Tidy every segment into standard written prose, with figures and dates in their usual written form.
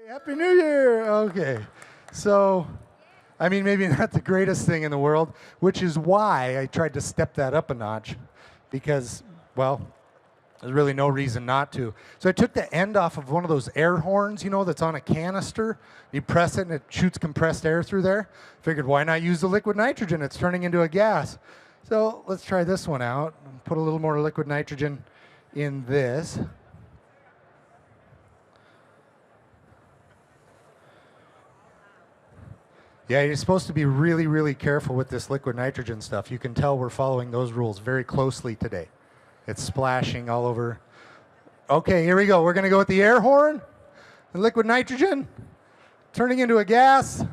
Happy New Year! Okay, so, I mean, maybe not the greatest thing in the world, which is why I tried to step that up a notch, because, well, there's really no reason not to. So I took the end off of one of those air horns, you know, that's on a canister. You press it and it shoots compressed air through there. Figured, why not use the liquid nitrogen? It's turning into a gas. So let's try this one out. Put a little more liquid nitrogen in this. Yeah, you're supposed to be really, really careful with this liquid nitrogen stuff. You can tell we're following those rules very closely today. It's splashing all over. Okay, here we go. We're going to go with the air horn, the liquid nitrogen, turning into a gas.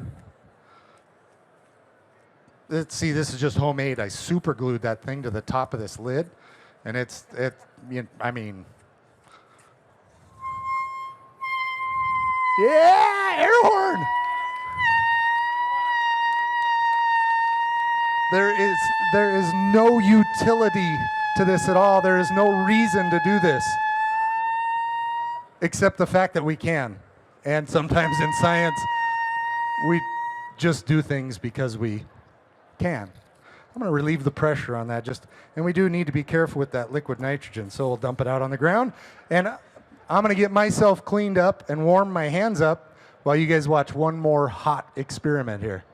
Let's see, this is just homemade. I super glued that thing to the top of this lid, and I mean, yeah, air horn. There is no utility to this at all. There is no reason to do this, except the fact that we can. And sometimes in science, we just do things because we can. I'm going to relieve the pressure on that, and we do need to be careful with that liquid nitrogen, so we'll dump it out on the ground. And I'm going to get myself cleaned up and warm my hands up while you guys watch one more hot experiment here.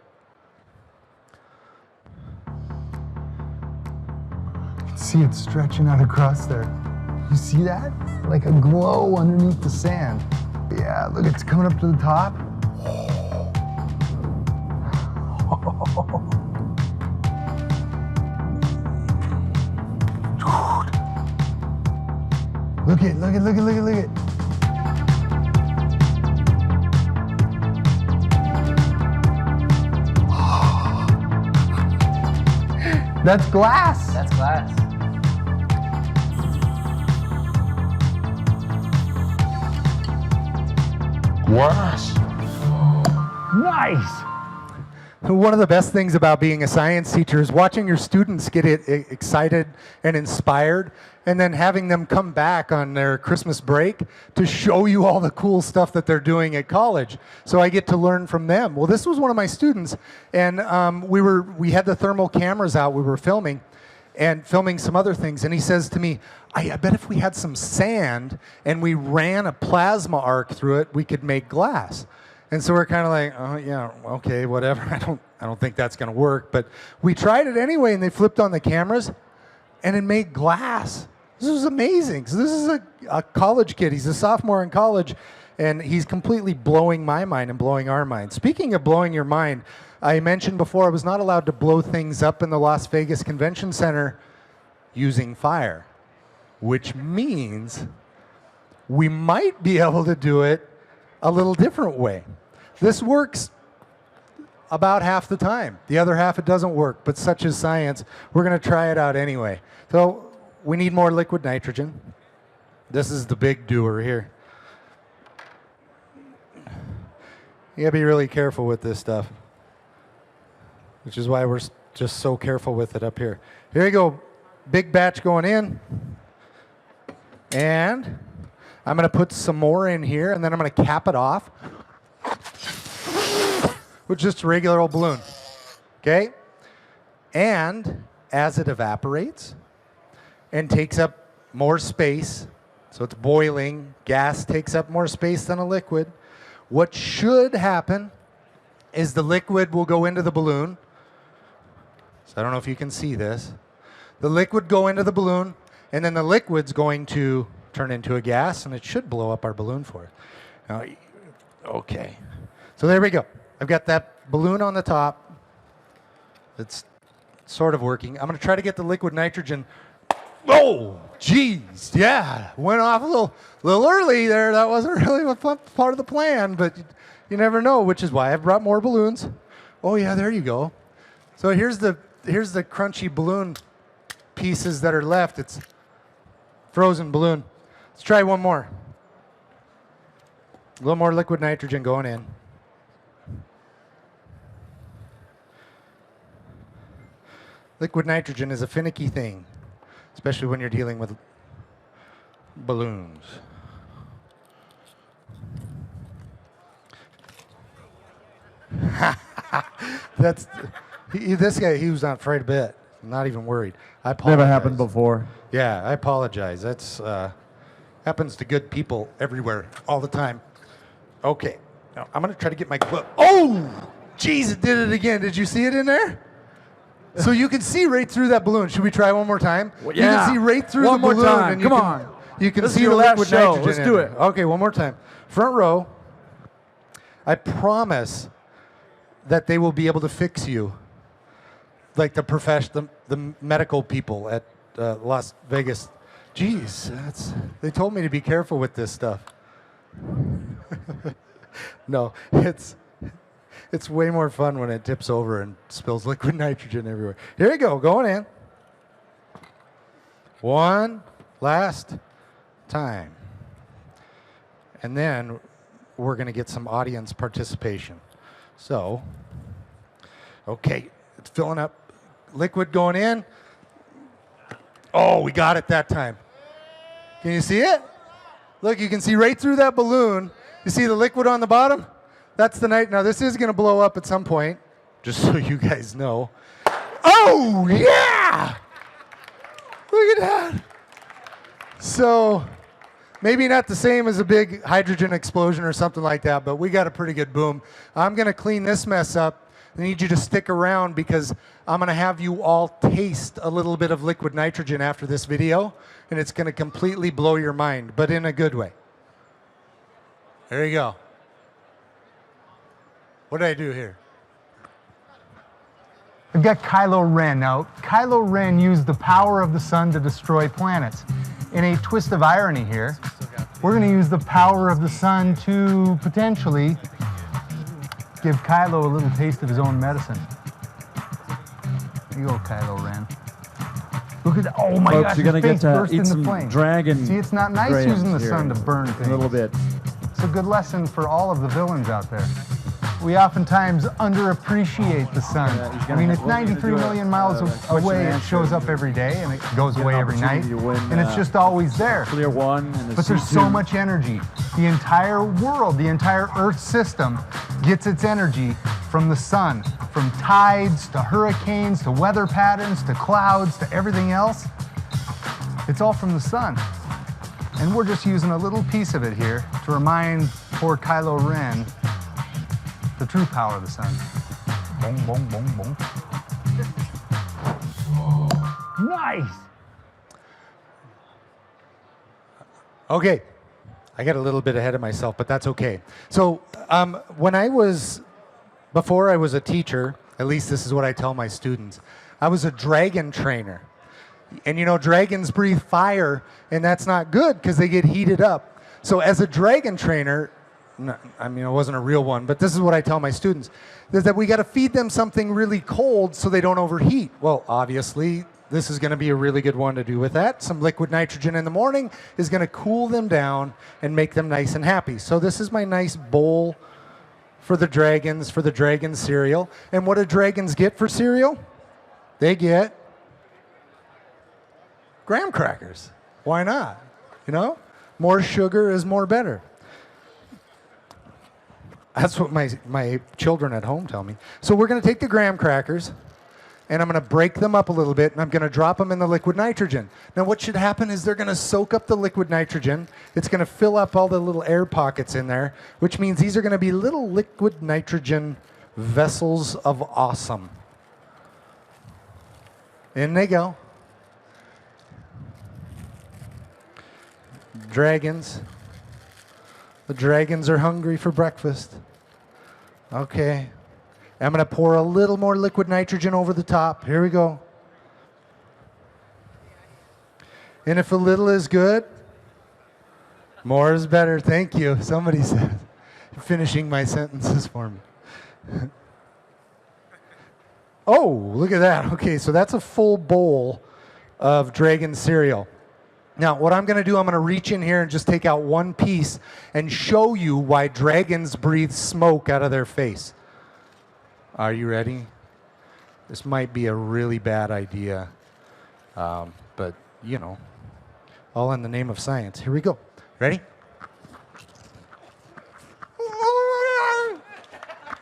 See it stretching out across there. You see that? Like a glow underneath the sand. Yeah, look, it's coming up to the top. Look it, look it, look it, look it, look it. That's glass. That's glass. Glass. Nice. One of the best things about being a science teacher is watching your students get excited and inspired, and then having them come back on their Christmas break to show you all the cool stuff that they're doing at college. So I get to learn from them. Well, this was one of my students, and we had the thermal cameras out. We were filming some other things, and he says to me, I bet if we had some sand and we ran a plasma arc through it, we could make glass. And so we're kind of like, oh yeah, okay, whatever. I don't think that's going to work. But we tried it anyway, and they flipped on the cameras, and it made glass. This was amazing. So this is a college kid. He's a sophomore in college, and he's completely blowing my mind and blowing our mind. Speaking of blowing your mind, I mentioned before I was not allowed to blow things up in the Las Vegas Convention Center using fire, which means we might be able to do it a little different way. This works about half the time. The other half it doesn't work, but such is science. We're going to try it out anyway. So we need more liquid nitrogen. This is the big doer here. You got to be really careful with this stuff, which is why we're just so careful with it up here. Here you go. Big batch going in. And I'm going to put some more in here, and then I'm going to cap it off with just a regular old balloon. Okay? And as it evaporates and takes up more space, so it's boiling, gas takes up more space than a liquid, what should happen is the liquid will go into the balloon. So I don't know if you can see this. The liquid go into the balloon, and then the liquid's going to turn into a gas, and it should blow up our balloon for it. Now, okay. So there we go. I've got that balloon on the top. It's sort of working. I'm going to try to get the liquid nitrogen. Oh, geez. Yeah. Went off a little early there. That wasn't really part of the plan, but you never know, which is why I've brought more balloons. Oh, yeah, there you go. So here's the crunchy balloon pieces that are left. It's frozen balloon. Let's try one more. A little more liquid nitrogen going in. Liquid nitrogen is a finicky thing, especially when you're dealing with balloons. That's this guy. He was not afraid a bit. Not even worried. I apologize. Never happened before. Yeah, I apologize. That's happens to good people everywhere all the time. Okay, now I'm gonna try to get my glove. Oh, jeez, it did it again. Did you see it in there? So you can see right through that balloon. Should we try one more time? Well, You yeah. can see right through One the more balloon. time. And you Come can, on. You can This is see your the last liquid show. nitrogen. Let's in do there. it. Okay, one more time. Front row. I promise that they will be able to fix you, like the medical people at Las Vegas. Jeez, they told me to be careful with this stuff. No, it's way more fun when it tips over and spills liquid nitrogen everywhere. Here you go, going in. One last time. And then we're going to get some audience participation. So, okay, it's filling up. Liquid going in. Oh, we got it that time. Can you see it? Look, you can see right through that balloon. You see the liquid on the bottom? That's the night. Now, this is going to blow up at some point, just so you guys know. Oh, yeah! Look at that. So, maybe not the same as a big hydrogen explosion or something like that, but we got a pretty good boom. I'm going to clean this mess up. I need you to stick around because I'm going to have you all taste a little bit of liquid nitrogen after this video, and it's going to completely blow your mind, but in a good way. There you go. What did I do here? We've got Kylo Ren. Now, Kylo Ren used the power of the sun to destroy planets. In a twist of irony here, we're going to use the power of the sun to potentially give Kylo a little taste of his own medicine. There you go, Kylo Ren. Look at that. Oh my Folks, gosh, you're his gonna face get to burst eat into some flame. dragon. See, it's not nice grams using the here sun to burn things. a little bit. It's a good lesson for all of the villains out there. We oftentimes underappreciate the sun. Yeah, he's I gonna mean, have- it's we're gonna 93 do a, million miles question away. and It shows answer. up every day and it goes Get away an every night. opportunity to win, And it's just always there. FLIR 1 and the But there's C2. so much energy. The entire world, the entire Earth system gets its energy from the sun. From tides to hurricanes to weather patterns to clouds to everything else. It's all from the sun. And we're just using a little piece of it here to remind poor Kylo Ren the true power of the sun. Boom, boom, boom, boom. Nice! Okay, I got a little bit ahead of myself, but that's okay. So before I was a teacher, at least this is what I tell my students, I was a dragon trainer. And you know, dragons breathe fire, and that's not good because they get heated up. So as a dragon trainer, I mean, I wasn't a real one, but this is what I tell my students, is that we got to feed them something really cold so they don't overheat. Well, obviously, this is going to be a really good one to do with that. Some liquid nitrogen in the morning is going to cool them down and make them nice and happy. So this is my nice bowl for the dragon cereal. And what do dragons get for cereal? They get graham crackers. Why not? You know, more sugar is more better. That's what my children at home tell me. So we're going to take the graham crackers, and I'm going to break them up a little bit, and I'm going to drop them in the liquid nitrogen. Now what should happen is they're going to soak up the liquid nitrogen. It's going to fill up all the little air pockets in there, which means these are going to be little liquid nitrogen vessels of awesome. In they go. Dragons. The dragons are hungry for breakfast. Okay. I'm going to pour a little more liquid nitrogen over the top. Here we go. And if a little is good, more is better. Thank you. Somebody said, finishing my sentences for me. Oh, look at that. Okay, so that's a full bowl of dragon cereal. Now, what I'm going to do, I'm going to reach in here and just take out one piece and show you why dragons breathe smoke out of their face. Are you ready? This might be a really bad idea, but, you know, all in the name of science. Here we go. Ready?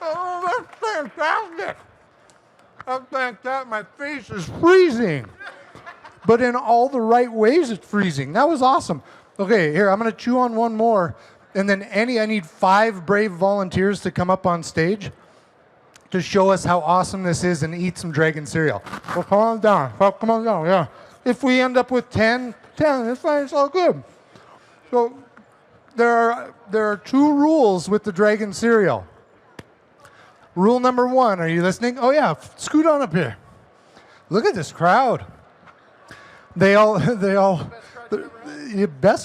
Oh, that's fantastic. Up like that, my face is freezing. But in all the right ways, it's freezing. That was awesome. Okay, here, I'm going to chew on one more. And then I need 5 brave volunteers to come up on stage to show us how awesome this is and eat some dragon cereal. Well, come on down. Come on down, yeah. If we end up with 10, it's fine. It's all good. So there are 2 rules with the dragon cereal. Rule number 1, are you listening? Oh yeah, scoot on up here. Look at this crowd. Best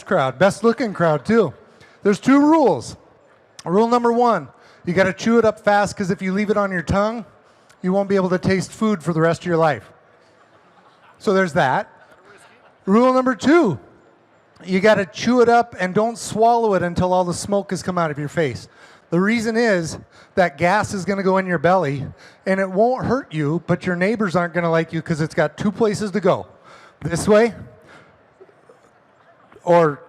crowd, best looking crowd too. There's 2 rules. Rule number 1, you got to chew it up fast because if you leave it on your tongue, you won't be able to taste food for the rest of your life. So there's that. Rule number 2, you got to chew it up and don't swallow it until all the smoke has come out of your face. The reason is that gas is going to go in your belly and it won't hurt you, but your neighbors aren't going to like you because it's got 2 places to go. This way or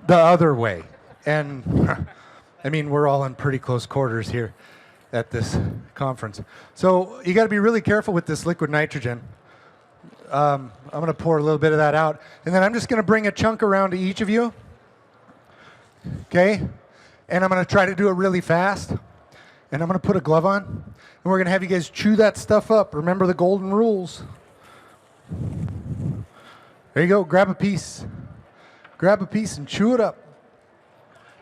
the other way. And I mean, we're all in pretty close quarters here at this conference. So you got to be really careful with this liquid nitrogen. I'm going to pour a little bit of that out. And then I'm just going to bring a chunk around to each of you. Okay? And I'm going to try to do it really fast. And I'm going to put a glove on. And we're going to have you guys chew that stuff up. Remember the golden rules. There you go. Grab a piece. Grab a piece and chew it up.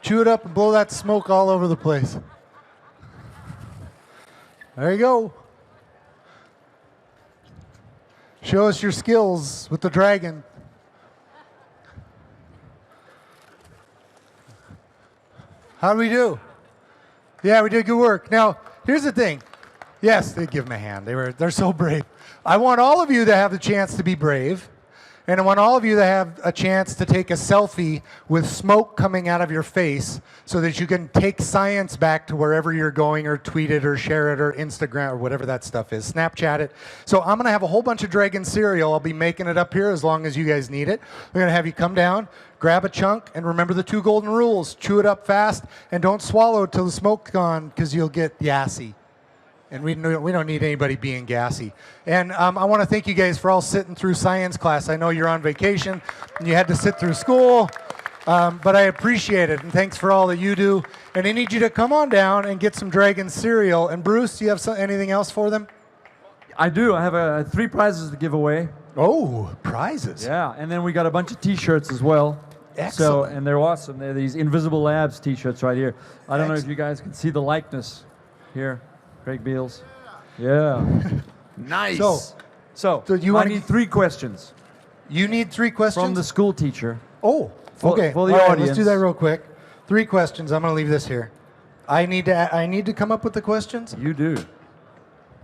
Chew it up and blow that smoke all over the place. There you go. Show us your skills with the dragon. How do we do? Yeah, we did good work. Now, here's the thing. Yes, they give them a hand. They're so brave. I want all of you to have the chance to be brave. And I want all of you to have a chance to take a selfie with smoke coming out of your face so that you can take science back to wherever you're going or tweet it or share it or Instagram or whatever that stuff is. Snapchat it. So I'm going to have a whole bunch of dragon cereal. I'll be making it up here as long as you guys need it. We're going to have you come down, grab a chunk, and remember the 2 golden rules. Chew it up fast and don't swallow it till the smoke's gone because you'll get gassy. And we don't need anybody being gassy. And I want to thank you guys for all sitting through science class. I know you're on vacation and you had to sit through school, but I appreciate it. And thanks for all that you do. And I need you to come on down and get some dragon cereal. And Bruce, do you have anything else for them? I do. I have 3 prizes to give away. Oh, prizes. Yeah, and then we got a bunch of T-shirts as well. Excellent. So, and they're awesome. They're these Invisible Labs T-shirts right here. I don't know if you guys can see the likeness here. Craig Beals. Yeah. Nice. So I need 3 questions. You need 3 questions? From the school teacher. Oh, okay. For the all right, audience. let's do that real quick. 3 questions. I'm going to leave this here. I need to come up with the questions? You do.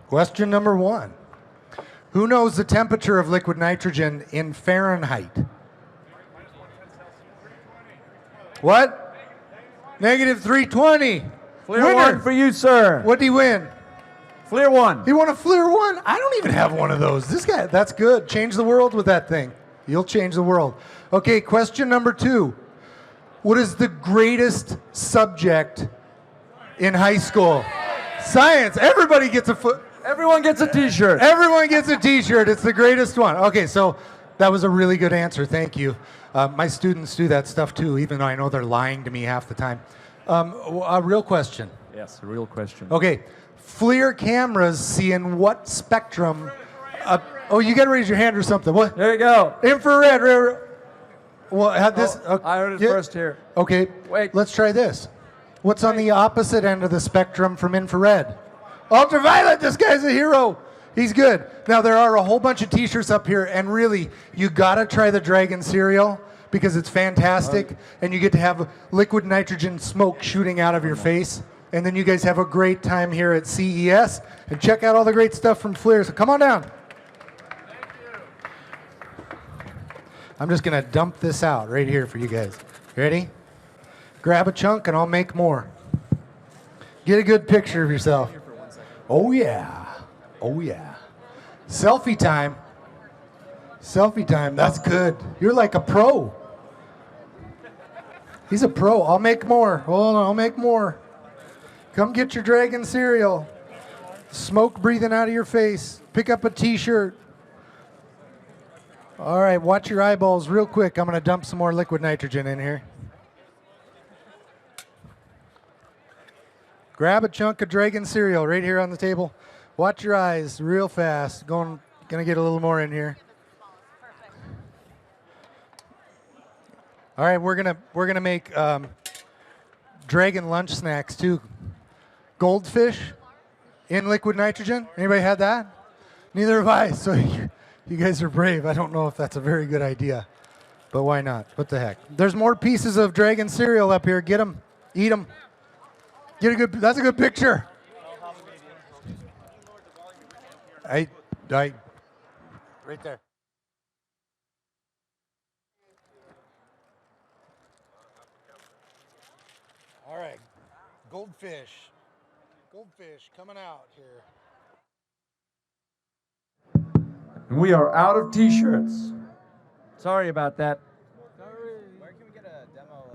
Question number 1. Who knows the temperature of liquid nitrogen in Fahrenheit? What? Negative 320. FLIR 1 for you, sir. What did he win? FLIR 1. He won a FLIR 1? I don't even have one of those. This guy, that's good. Change the world with that thing. You'll change the world. Okay, question number 2. What is the greatest subject in high school? Science. Everybody gets Everyone gets a T-shirt. Everyone gets a T-shirt. It's the greatest one. Okay, so that was a really good answer. Thank you. My students do that stuff too, even though I know they're lying to me half the time. A real question. Yes, a real question. Okay, FLIR cameras see in what spectrum? Oh, you got to raise your hand or something. What? There you go. Infrared. Well, have this. I heard it first here. Okay, Wait. let's try this. What's on the opposite end of the spectrum from infrared? Ultraviolet. This guy's a hero. He's good. Now, there are a whole bunch of T-shirts up here, and really, you got to try the dragon cereal because it's fantastic, and you get to have liquid nitrogen smoke shooting out of your face. And then you guys have a great time here at CES, and check out all the great stuff from FLIR. So come on down. Thank you. I'm just going to dump this out right here for you guys. Ready? Grab a chunk, and I'll make more. Get a good picture of yourself. Oh, yeah. Oh, yeah. Selfie time. Selfie time. That's good. You're like a pro. He's a pro. I'll make more. Hold on. I'll make more. Come get your dragon cereal. Smoke breathing out of your face. Pick up a t-shirt. All right, watch your eyeballs real quick. I'm going to dump some more liquid nitrogen in here. Grab a chunk of Dragon cereal right here on the table. Watch your eyes real fast. Gonna get a little more in here. All right, we're gonna make Dragon lunch snacks too. Goldfish in liquid nitrogen. Anybody had that? Neither have I. So you guys are brave. I don't know if that's a very good idea, but why not? What the heck? There's more pieces of Dragon cereal up here. Get them, eat them. Get a good. That's a good picture. I, right there. All right, goldfish coming out here. We are out of t-shirts. Sorry about that. Where can we get a demo?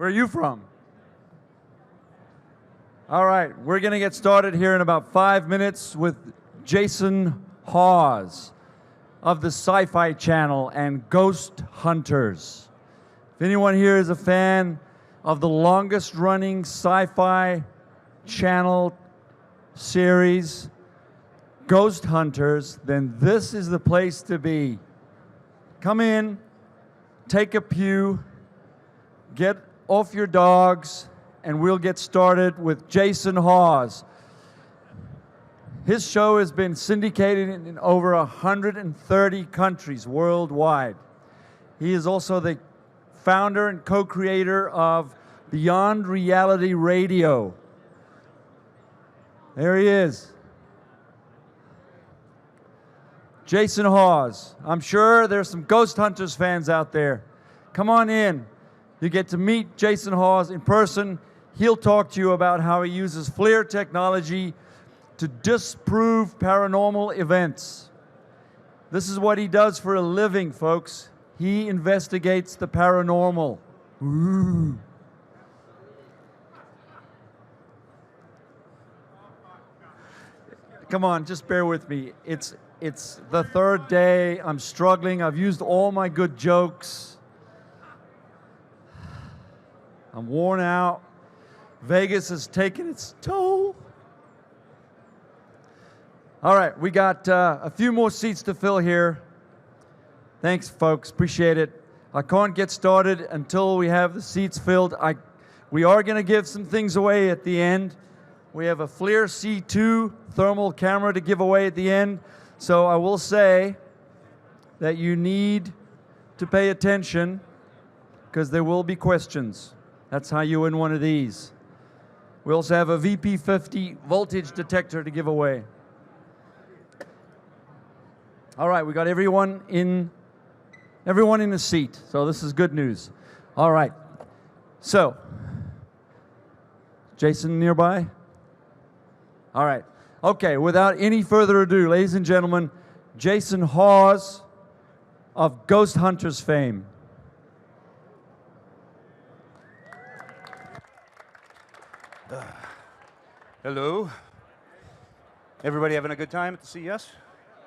Where are you from? All right, we're going to get started here in about 5 minutes with Jason Hawes of the Sci-Fi Channel and Ghost Hunters. If anyone here is a fan of the longest running Sci-Fi Channel series, Ghost Hunters, then this is the place to be. Come in, take a pew, get off your dogs, and we'll get started with Jason Hawes. His show has been syndicated in over 130 countries worldwide. He is also the founder and co-creator of Beyond Reality Radio. There he is. Jason Hawes. I'm sure there's some Ghost Hunters fans out there. Come on in. You get to meet Jason Hawes in person. He'll talk to you about how he uses FLIR technology to disprove paranormal events. This is what he does for a living, folks. He investigates the paranormal. Ooh. Come on, just bear with me. It's the third day. I'm struggling. I've used all my good jokes. I'm worn out. Vegas has taken its toll. All right, we got a few more seats to fill here. Thanks, folks. Appreciate it. I can't get started until we have the seats filled. We are going to give some things away at the end. We have a FLIR C2 thermal camera to give away at the end. So I will say that you need to pay attention because there will be questions. That's how you win one of these. We also have a VP50 voltage detector to give away. All right, we got everyone in a seat, so this is good news. All right, so Jason nearby? All right, okay, without any further ado, ladies and gentlemen, Jason Hawes of Ghost Hunters fame. Hello. Everybody having a good time at the CES?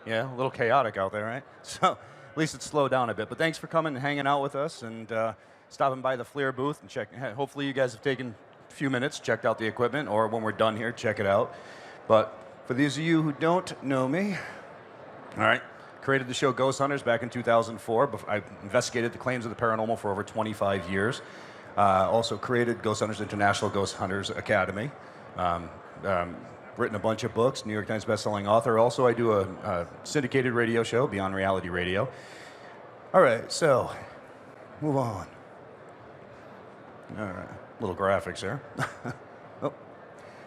Yeah, a little chaotic out there, right? So at least it's slowed down a bit. But thanks for coming and hanging out with us and stopping by the FLIR booth and checking. Hopefully you guys have taken a few minutes, checked out the equipment, or when we're done here, check it out. But for those of you who don't know me, all right, created the show Ghost Hunters back in 2004. I investigated the claims of the paranormal for over 25 years. Also created Ghost Hunters International Ghost Hunters Academy. Written a bunch of books, New York Times bestselling author. Also, I do a syndicated radio show, Beyond Reality Radio. All right, so move on. All right, little graphics there. Oh. All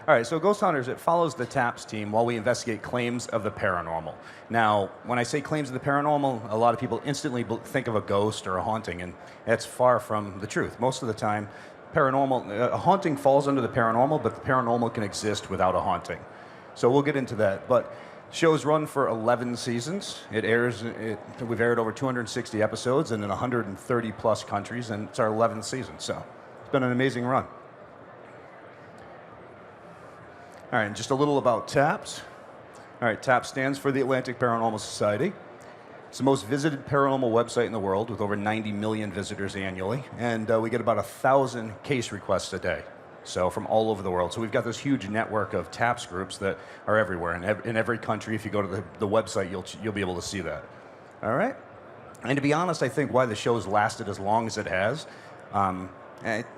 right, so Ghost Hunters, it follows the TAPS team while we investigate claims of the paranormal. Now, when I say claims of the paranormal, a lot of people instantly think of a ghost or a haunting, and that's far from the truth. Most of the time, a haunting falls under the paranormal, but the paranormal can exist without a haunting. So we'll get into that. But show's run for 11 seasons. We've aired over 260 episodes and in 130 plus countries, and it's our 11th season. So it's been an amazing run. All right, and just a little about TAPS. All right, TAPS stands for the Atlantic Paranormal Society. It's the most visited paranormal website in the world with over 90 million visitors annually. And we get about 1,000 case requests a day. So from all over the world. So we've got this huge network of TAPS groups that are everywhere. In every country, if you go to the website, you'll be able to see that. All right? And to be honest, I think why the show's lasted as long as it has,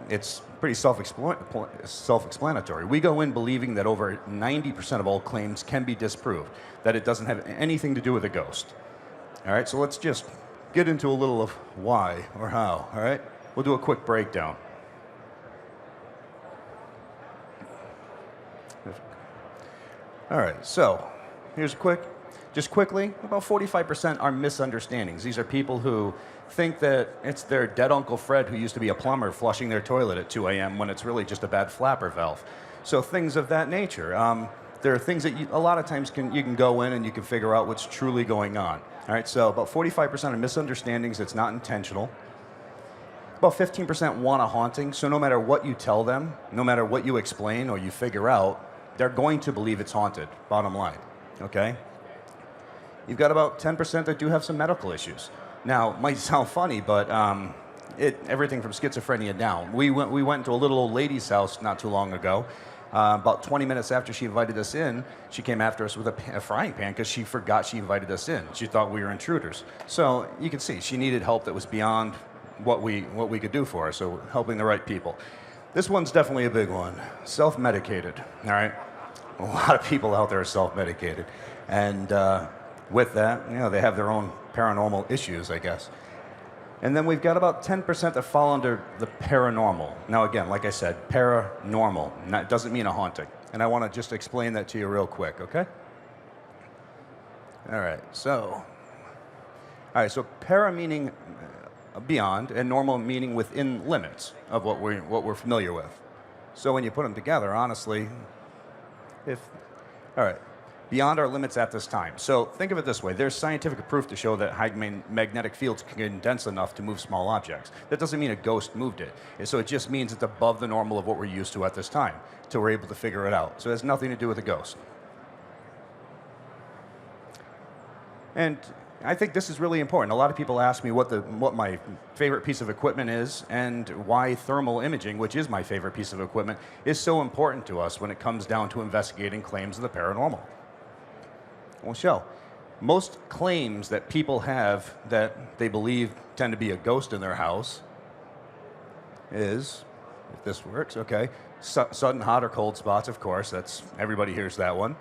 it's pretty self-explanatory. We go in believing that over 90% of all claims can be disproved, that it doesn't have anything to do with a ghost. All right, so let's just get into a little of why or how, all right? We'll do a quick breakdown. All right, so here's just quickly, about 45% are misunderstandings. These are people who think that it's their dead Uncle Fred who used to be a plumber flushing their toilet at 2 a.m. when it's really just a bad flapper valve. So things of that nature. There are things that a lot of times you can go in and you can figure out what's truly going on. All right, so about 45% of misunderstandings, it's not intentional. about 15% want a haunting. So no matter what you tell them, no matter what you explain or you figure out, they're going to believe it's haunted, bottom line, okay? You've got about 10% that do have some medical issues. Now, it might sound funny, but everything from schizophrenia down. We went to a little old lady's house not too long ago. About 20 minutes after she invited us in, she came after us with a frying pan because she forgot she invited us in. She thought we were intruders. So you can see she needed help that was beyond what we could do for her, so helping the right people. This one's definitely a big one. Self-medicated, all right? A lot of people out there are self-medicated. And with that, you know, they have their own paranormal issues, I guess. And then we've got about 10% that fall under the paranormal. Now again, like I said, paranormal. That doesn't mean a haunting. And I want to just explain that to you real quick, okay? All right, so para meaning beyond, and normal meaning within limits of what we're familiar with. So when you put them together, honestly, all right, beyond our limits at this time. So think of it this way. There's scientific proof to show that high magnetic fields can condense enough to move small objects. That doesn't mean a ghost moved it. So it just means it's above the normal of what we're used to at this time, so we're able to figure it out. So it has nothing to do with a ghost. And I think this is really important. A lot of people ask me what my favorite piece of equipment is and why thermal imaging, which is my favorite piece of equipment, is so important to us when it comes down to investigating claims of the paranormal. We'll show. Most claims that people have that they believe tend to be a ghost in their house is, if this works, okay, sudden hot or cold spots, of course. Everybody hears that one.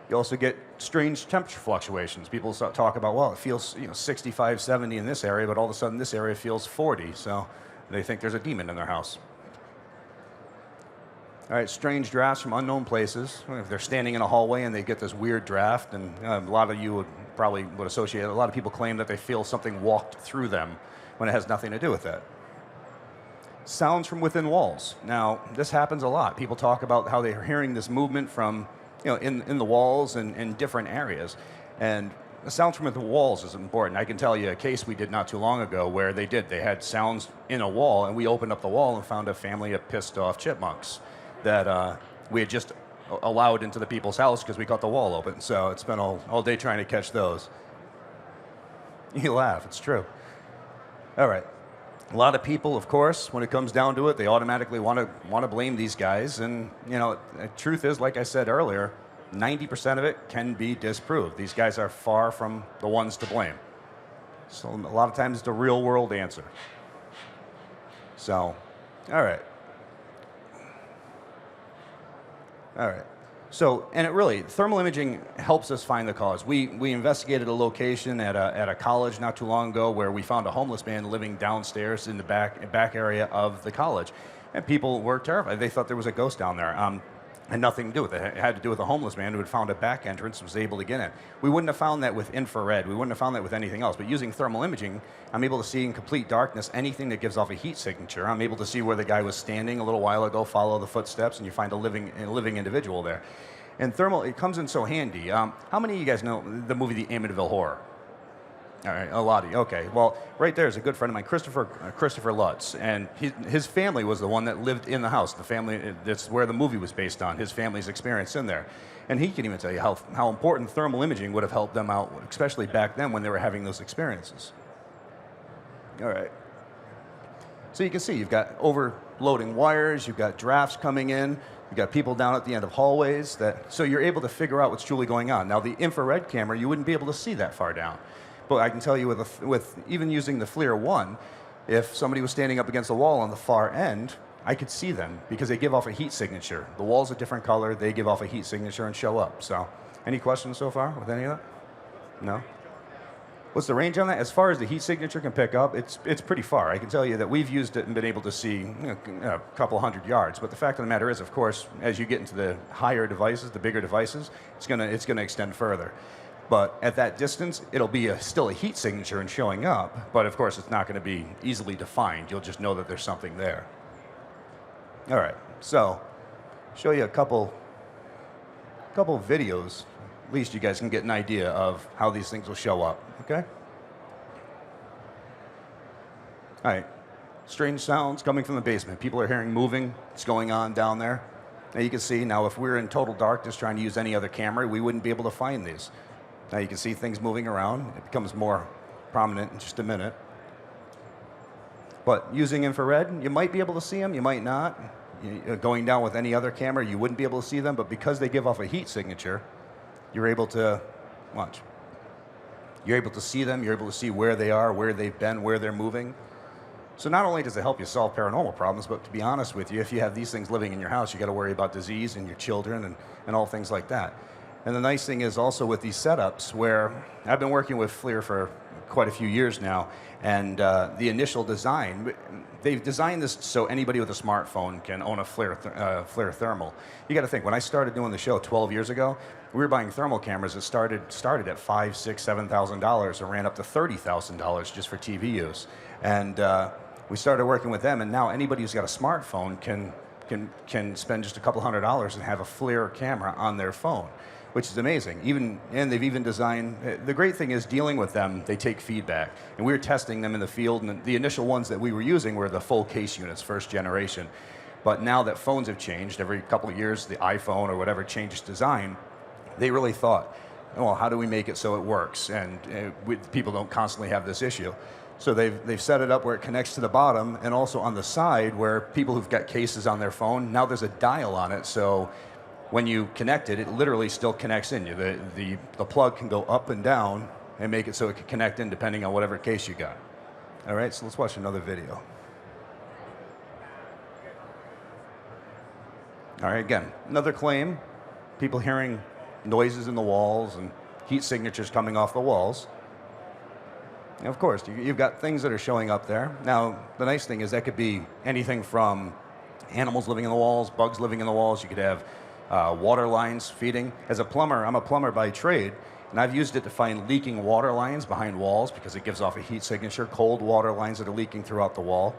You also get strange temperature fluctuations. People talk about, well, it feels 65, 70 in this area, but all of a sudden this area feels 40, so they think there's a demon in their house. All right, strange drafts from unknown places. If they're standing in a hallway and they get this weird draft, and a lot of you would associate it. A lot of people claim that they feel something walked through them when it has nothing to do with that. Sounds from within walls. Now, this happens a lot. People talk about how they're hearing this movement from in the walls and in different areas. And the sounds from within walls is important. I can tell you a case we did not too long ago where they had sounds in a wall, and we opened up the wall and found a family of pissed off chipmunks that we had just allowed into the people's house because we got the wall open. So it's been all day trying to catch those. You laugh, it's true. All right. A lot of people, of course, when it comes down to it, they automatically want to blame these guys. And, the truth is, like I said earlier, 90% of it can be disproved. These guys are far from the ones to blame. So a lot of times it's the real world answer. So, all right. All right. So, and thermal imaging helps us find the cause. We investigated a location at a college not too long ago where we found a homeless man living downstairs in the back area of the college. And people were terrified. They thought there was a ghost down there. Had nothing to do with it. It had to do with a homeless man who had found a back entrance and was able to get in. We wouldn't have found that with infrared. We wouldn't have found that with anything else. But using thermal imaging, I'm able to see in complete darkness anything that gives off a heat signature. I'm able to see where the guy was standing a little while ago, follow the footsteps, and you find a living individual there. And thermal, it comes in so handy. How many of you guys know the movie The Amityville Horror? All right, a lot of you. Okay, well, right there is a good friend of mine, Christopher Lutz, and his family was the one that lived in the house. The family, that's where the movie was based on, his family's experience in there. And he can even tell you how important thermal imaging would have helped them out, especially back then when they were having those experiences. All right. So you can see you've got overloading wires, you've got drafts coming in, you've got people down at the end of hallways, so you're able to figure out what's truly going on. Now, the infrared camera, you wouldn't be able to see that far down. But I can tell you with even using the FLIR 1, if somebody was standing up against the wall on the far end, I could see them because they give off a heat signature. The wall's a different color, they give off a heat signature and show up. So, any questions so far with any of that? No? What's the range on that? As far as the heat signature can pick up, it's pretty far. I can tell you that we've used it and been able to see a couple hundred yards. But the fact of the matter is, of course, as you get into the higher devices, the bigger devices, it's gonna extend further. But at that distance, it'll be still a heat signature and showing up. But of course, it's not going to be easily defined. You'll just know that there's something there. All right, so show you a couple videos. At least you guys can get an idea of how these things will show up. Okay. All right, strange sounds coming from the basement. People are hearing moving. It's going on down there. Now you can see, now if we're in total darkness trying to use any other camera, we wouldn't be able to find these. Now you can see things moving around. It becomes more prominent in just a minute. But using infrared, you might be able to see them, you might not. Going down with any other camera, you wouldn't be able to see them, but because they give off a heat signature, you're able to, watch. You're able to see them, you're able to see where they are, where they've been, where they're moving. So not only does it help you solve paranormal problems, but to be honest with you, if you have these things living in your house, you got to worry about disease and your children and all things like that. And the nice thing is also with these setups where I've been working with FLIR for quite a few years now, and the initial design, they've designed this so anybody with a smartphone can own a FLIR thermal. You got to think, when I started doing the show 12 years ago, we were buying thermal cameras that started at $5,000, $6,000, $7,000 and ran up to $30,000 just for TV use. And we started working with them, and now anybody who's got a smartphone can spend just a couple $100 and have a FLIR camera on their phone, which is amazing. And they've even designed, the great thing is dealing with them, they take feedback. And we were testing them in the field, and the initial ones that we were using were the full case units, first generation. But now that phones have changed, every couple of years, the iPhone or whatever changes design, they really thought, well, how do we make it so it works? And people don't constantly have this issue. So they've set it up where it connects to the bottom, and also on the side where people who've got cases on their phone, now there's a dial on it, so when you connect it, it literally still connects in you. The plug can go up and down and make it so it can connect in depending on whatever case you got. All right, so let's watch another video. All right, again, another claim, people hearing noises in the walls and heat signatures coming off the walls. And of course, you've got things that are showing up there. Now, the nice thing is that could be anything from animals living in the walls, bugs living in the walls. You could have water lines feeding. As a plumber, I'm a plumber by trade, and I've used it to find leaking water lines behind walls because it gives off a heat signature, cold water lines that are leaking throughout the wall.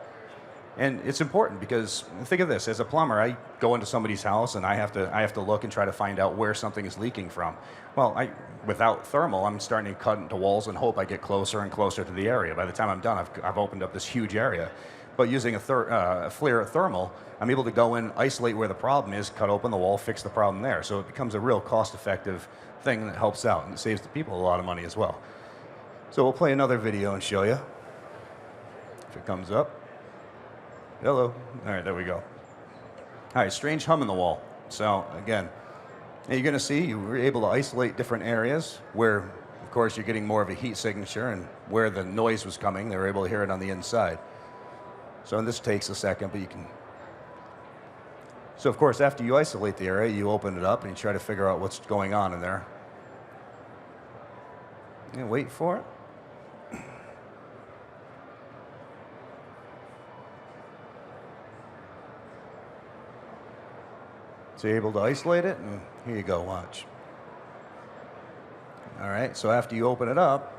And it's important because, think of this, as a plumber, I go into somebody's house and I have to look and try to find out where something is leaking from. Well, without thermal, I'm starting to cut into walls and hope I get closer and closer to the area. By the time I'm done, I've opened up this huge area. But using a FLIR thermal, I'm able to go in, isolate where the problem is, cut open the wall, fix the problem there. So it becomes a real cost-effective thing that helps out, and it saves the people a lot of money as well. So we'll play another video and show you. If it comes up. Hello. All right, there we go. All right, strange hum in the wall. So again, you're going to see you were able to isolate different areas where, of course, you're getting more of a heat signature, and where the noise was coming, they were able to hear it on the inside. So and this takes a second, but you can. So of course, after you isolate the area, you open it up and you try to figure out what's going on in there. And wait for it. So you're able to isolate it, and here you go, watch. All right, so after you open it up,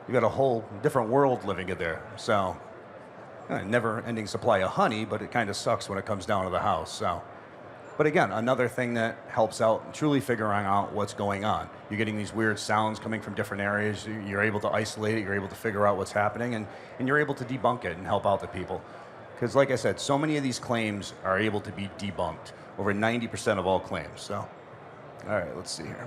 you got a whole different world living in there. So, never-ending supply of honey, but it kind of sucks when it comes down to the house. So, but again, another thing that helps out truly figuring out what's going on. You're getting these weird sounds coming from different areas. You're able to isolate it. You're able to figure out what's happening, and you're able to debunk it and help out the people. Because like I said, so many of these claims are able to be debunked. Over 90% of all claims. So, all right, let's see here.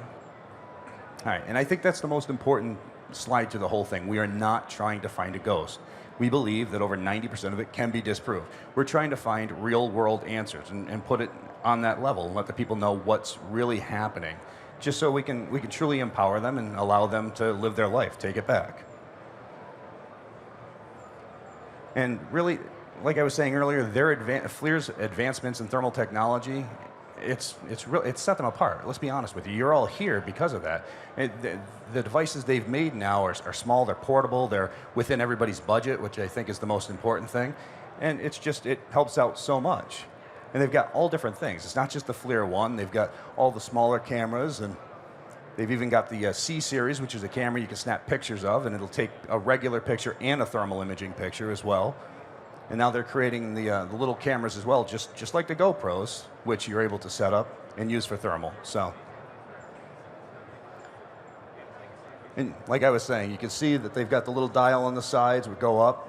All right, and I think that's the most important slide to the whole thing. We are not trying to find a ghost. We believe that over 90% of it can be disproved. We're trying to find real-world answers and put it on that level and let the people know what's really happening, just so we can truly empower them and allow them to live their life, take it back. And really, like I was saying earlier, FLIR's advancements in thermal technology, it's set them apart. Let's be honest with you. You're all here because of that. The devices they've made now are small, they're portable, they're within everybody's budget, which I think is the most important thing. And it helps out so much. And they've got all different things. It's not just the FLIR one. They've got all the smaller cameras, and they've even got the C series, which is a camera you can snap pictures of, and it'll take a regular picture and a thermal imaging picture as well. And now they're creating the little cameras as well, just like the GoPros, which you're able to set up and use for thermal. So, and like I was saying, you can see that they've got the little dial on the sides would go up.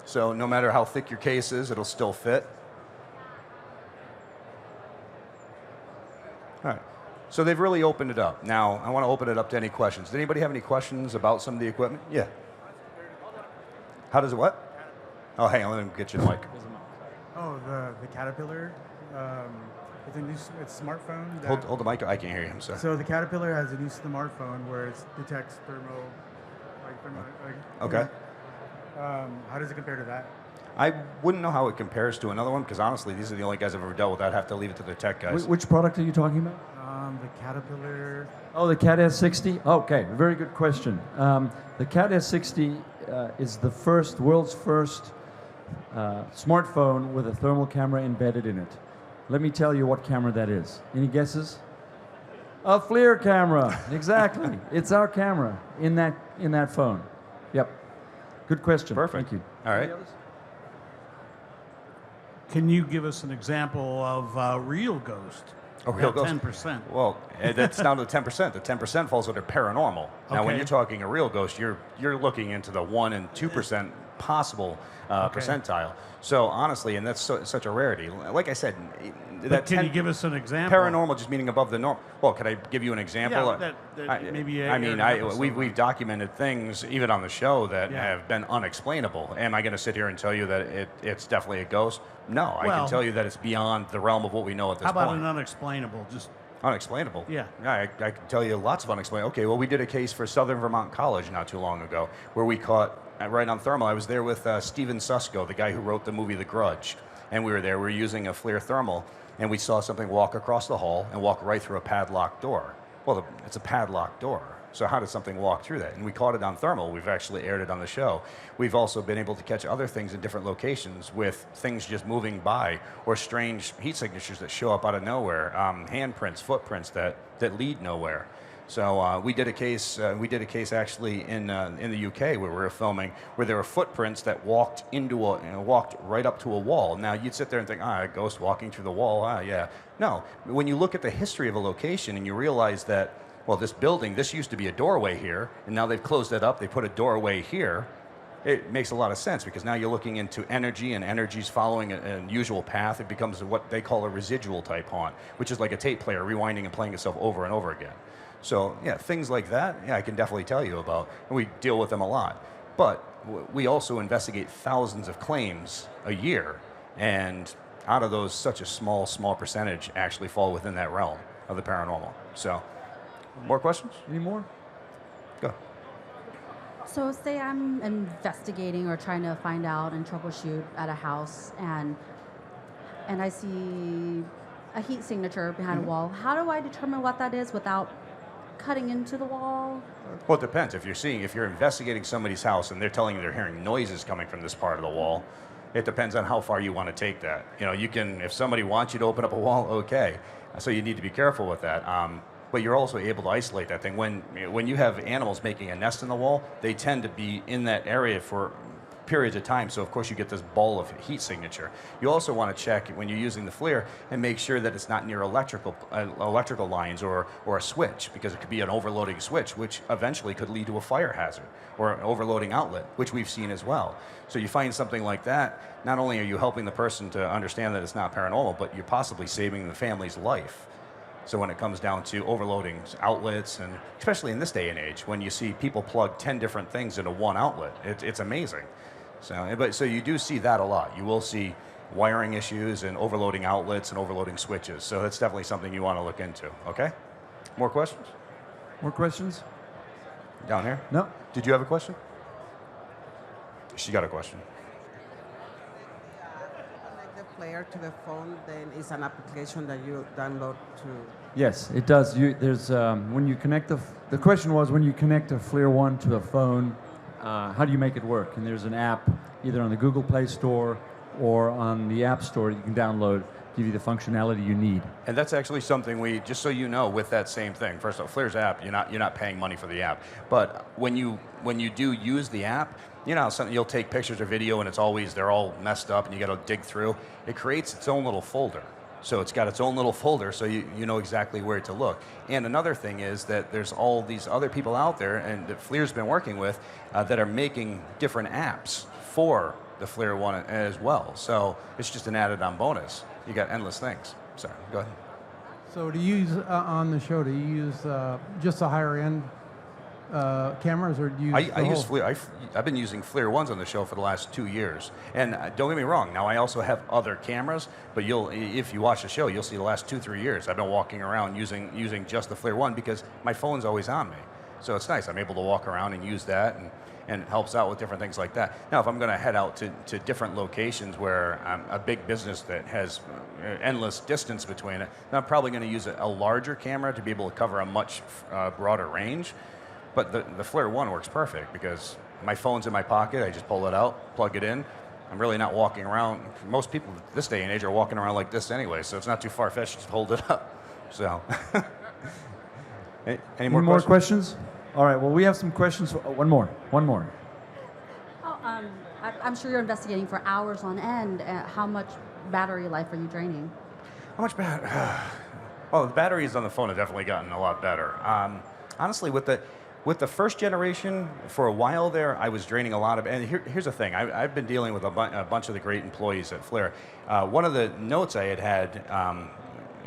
So no matter how thick your case is, it'll still fit. All right. So they've really opened it up. Now, I want to open it up to any questions. Does anybody have any questions about some of the equipment? Yeah. How does it what? Oh, hang on, let me get you the mic. Oh, the Caterpillar. It's a new smartphone. Hold the mic. I can't hear you. I'm sorry. So the Caterpillar has a new smartphone where it detects Okay. How does it compare to that? I wouldn't know how it compares to another one because honestly, these are the only guys I've ever dealt with. I'd have to leave it to the tech guys. Which product are you talking about? The Caterpillar. Oh, the Cat S60? Okay, very good question. The Cat S60 is the world's first smartphone with a thermal camera embedded in it. Let me tell you what camera that is. Any guesses? A FLIR camera, exactly. It's our camera in that phone. Yep. Good question. Perfect. Thank you. All right. Any others? Can you give us an example of a real ghost? A real At ghost? 10%. Well, that's down to the 10%. The 10% falls under paranormal. Now, when Okay. you're talking a real ghost, you're looking into the 1 and 2% possible percentile. So honestly, and that's such a rarity. Like I said, But can you give us an example? paranormal just meaning above the norm. Well, could I give you an example? Yeah, maybe we've documented things even on the show that Yeah. have been unexplainable. Am I going to sit here and tell you that it's definitely a ghost? No, I Well- can tell you that it's beyond the realm of what we know at this How about point. an unexplainable? Just Unexplainable. Yeah. I can tell you lots of unexplainable. Okay, well, we did a case for Southern Vermont College not too long ago where we caught, right on thermal, I was there with Steven Susko, the guy who wrote the movie The Grudge. And we were there, we were using a FLIR thermal, and we saw something walk across the hall and walk right through a padlocked door. Well, it's a padlocked door. So how did something walk through that? And we caught it on thermal. We've actually aired it on the show. We've also been able to catch other things in different locations with things just moving by or strange heat signatures that show up out of nowhere, handprints, footprints that lead nowhere. So we did a case. Actually in the UK where we were filming, where there were footprints that walked walked right up to a wall. Now you'd sit there and think, a ghost walking through the wall. Yeah. No, when you look at the history of a location and you realize that, well, this building, this used to be a doorway here, and now they've closed it up. They put a doorway here. It makes a lot of sense because now you're looking into energy, and energy's following an unusual path. It becomes what they call a residual type haunt, which is like a tape player rewinding and playing itself over and over again. So yeah, things like that, yeah, I can definitely tell you about, and we deal with them a lot. But we also investigate thousands of claims a year, and out of those, such a small percentage actually fall within that realm of the paranormal. So, more questions? Any more? Go. So say I'm investigating or trying to find out and troubleshoot at a house, and I see a heat signature behind a wall. How do I determine what that is without cutting into the wall? Well, it depends. If you're investigating somebody's house and they're telling you they're hearing noises coming from this part of the wall, it depends on how far you want to take that. You can, if somebody wants you to open up a wall, okay. So you need to be careful with that. But you're also able to isolate that thing. When you have animals making a nest in the wall, they tend to be in that area for periods of time. So of course you get this ball of heat signature. You also want to check when you're using the FLIR and make sure that it's not near electrical lines or a switch, because it could be an overloading switch, which eventually could lead to a fire hazard, or an overloading outlet, which we've seen as well. So you find something like that, not only are you helping the person to understand that it's not paranormal, but you're possibly saving the family's life. So when it comes down to overloading outlets, and especially in this day and age, when you see people plug 10 different things into one outlet, it's amazing. So you do see that a lot. You will see wiring issues and overloading outlets and overloading switches. So that's definitely something you want to look into. Okay? More questions? More questions? Down here? No? Did you have a question? She got a question. Connect the player to the phone, then it's an application that you download to. Yes, it does. There's when you connect the question was, when you connect a FLIR One to a phone, how do you make it work? And there's an app either on the Google Play Store or on the App Store that you can download, give you the functionality you need. And that's actually something we, just so you know, with that same thing. First of all, FLIR's app, you're not paying money for the app. But when you do use the app, you'll take pictures or video and they're all messed up and you got to dig through. It creates its own little folder. So it's got its own little folder, so you know exactly where to look. And another thing is that there's all these other people out there, and that FLIR's been working with, that are making different apps for the FLIR one as well. So it's just an added on bonus. You got endless things. Sorry, go ahead. So do you use, on the show, do you use just the higher end cameras, or do you use I use FLIR. I've been using FLIR ones on the show for the last 2 years. And don't get me wrong, now I also have other cameras, but if you watch the show, you'll see the last 2-3 years I've been walking around using just the FLIR one because my phone's always on me. So it's nice. I'm able to walk around and use that, and it helps out with different things like that. Now, if I'm going to head out to different locations where I'm a big business that has endless distance between it, then I'm probably going to use a larger camera to be able to cover a much broader range. But the FLIR one works perfect because my phone's in my pocket. I just pull it out, plug it in. I'm really not walking around. Most people this day and age are walking around like this anyway, so it's not too far-fetched to just hold it up. So, any more questions? All right, well, we have some questions. One more. Oh, I'm sure you're investigating for hours on end. How much battery life are you draining? How much battery? Oh, the batteries on the phone have definitely gotten a lot better. Honestly, with the first generation, for a while there, I was draining a lot of. And here's the thing: I've been dealing with a bunch of the great employees at FLIR. One of the notes I had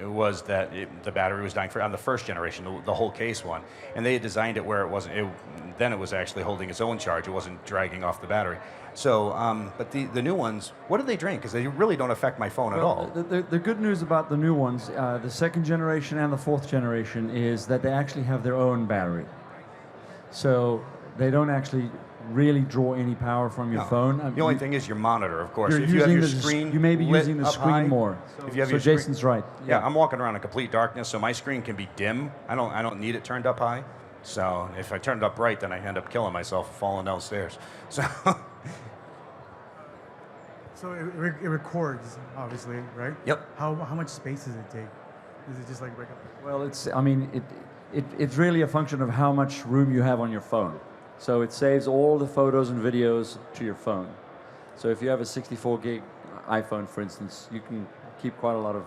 was that the battery was dying on the first generation, the whole case one, and they had designed it where it wasn't. Then it was actually holding its own charge. It wasn't dragging off the battery. So, but the new ones, what do they drain? Because they really don't affect my phone at all. The good news about the new ones, the second generation and the fourth generation, is that they actually have their own battery. So they don't actually really draw any power from your phone. The only thing is your monitor, of course. You're If you have using your the screen you may be lit using the up screen high, more. if you have So your screen- Jason's right. Yeah, I'm walking around in complete darkness, so my screen can be dim. I don't need it turned up high. So if I turn it up bright, then I end up killing myself, falling downstairs. So So it records, obviously, right? Yep. How much space does it take? Is it just like break up? Well, it's really a function of how much room you have on your phone. So it saves all the photos and videos to your phone. So if you have a 64 gig iPhone, for instance, you can keep quite a lot of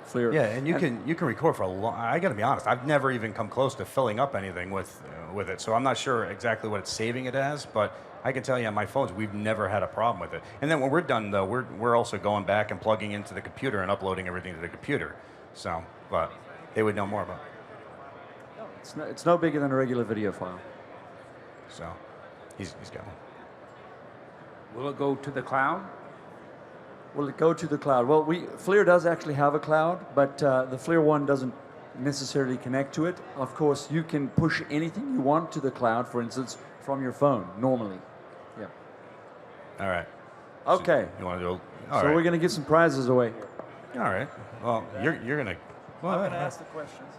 FLIR. yeah, and you can record for a long. I got to be honest, I've never even come close to filling up anything with it. So I'm not sure exactly what it's saving it as, but I can tell you on my phones, we've never had a problem with it. And then when we're done, though, we're also going back and plugging into the computer and uploading everything to the computer. So, but they would know more about it. It's no bigger than a regular video file. So, he's got one. Will it go to the cloud? Will it go to the cloud? Well, FLIR does actually have a cloud, but the FLIR one doesn't necessarily connect to it. Of course, you can push anything you want to the cloud, for instance, from your phone, normally. Yeah. All right. Okay. So you want to do? So we're going to give some prizes away. All right. Well, you're going to. Well, I'm going to ask the questions.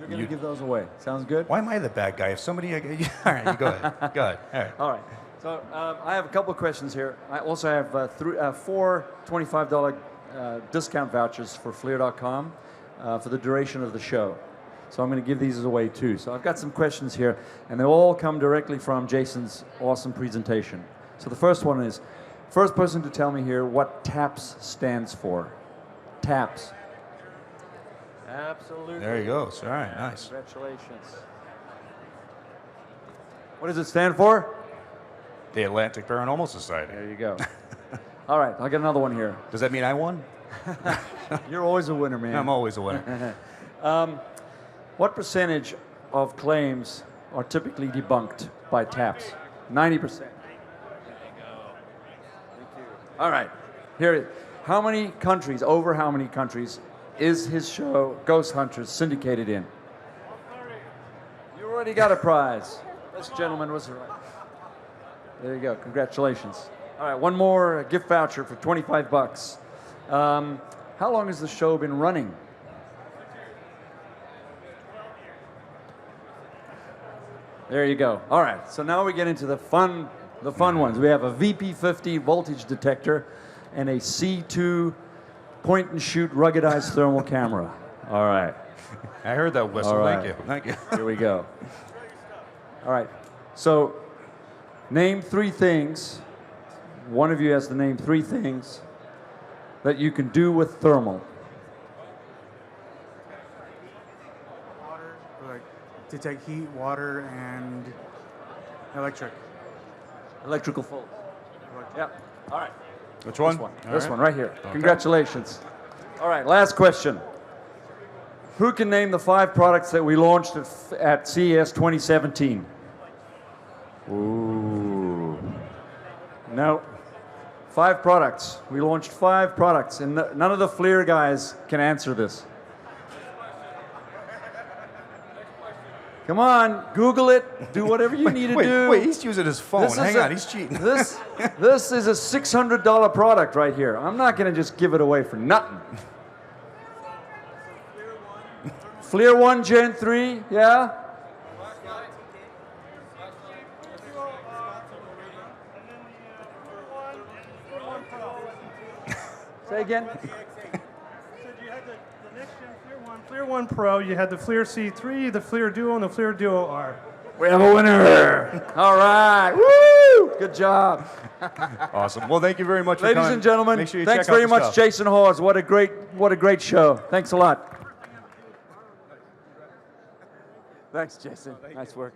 You're going to give those away. Sounds good? Why am I the bad guy? If somebody, all right, you go ahead. Go ahead. All right. All right. So I have a couple of questions here. I also have four $25 discount vouchers for FLIR.com for the duration of the show. So I'm going to give these away too. So I've got some questions here, and they all come directly from Jason's awesome presentation. So the first one is, first person to tell me here what TAPS stands for. TAPS. Absolutely. There you go. All right, nice. Congratulations. What does it stand for? The Atlantic Paranormal Society. There you go. All right, I'll get another one here. Does that mean I won? You're always a winner, man. I'm always a winner. What percentage of claims are typically debunked by TAPS? 90%. All right, here it is. How many countries, over how many countries, is his show, Ghost Hunters, syndicated in? You already got a prize. This gentleman was right. There you go. Congratulations. All right, one more gift voucher for 25 bucks. How long has the show been running? There you go. All right, so now we get into the fun ones. We have a VP50 voltage detector and a C2 point and shoot ruggedized thermal camera. All right. I heard that whistle. All right. Thank you. Here we go. All right. So, name three things. One of you has to name three things that you can do with thermal. Water, like detect heat, water, and electric. Electrical fault. Yeah. All right. Which one? This one. All This right. one right here. Okay. Congratulations. All right, last question. Who can name the 5 products that we launched at CES 2017? Ooh. No. 5 products. We launched 5 products, and none of the FLIR guys can answer this. Come on, Google it. Do whatever you need to do. Wait, he's using his phone. Hang on, he's cheating. This is a $600 product right here. I'm not going to just give it away for nothing. FLIR 1 Gen 3, yeah? Say again. You had the next gen FLIR 1 Pro, you had the FLIR C3, the FLIR Duo, and the FLIR Duo R. We have a winner. All right. Woo! Good job. Awesome. Well, thank you very much for Ladies coming. and gentlemen, Make sure you thanks check out very the much, stuff. Jason Hawes. What a great show. Thanks a lot. Thanks, Jason. Nice work.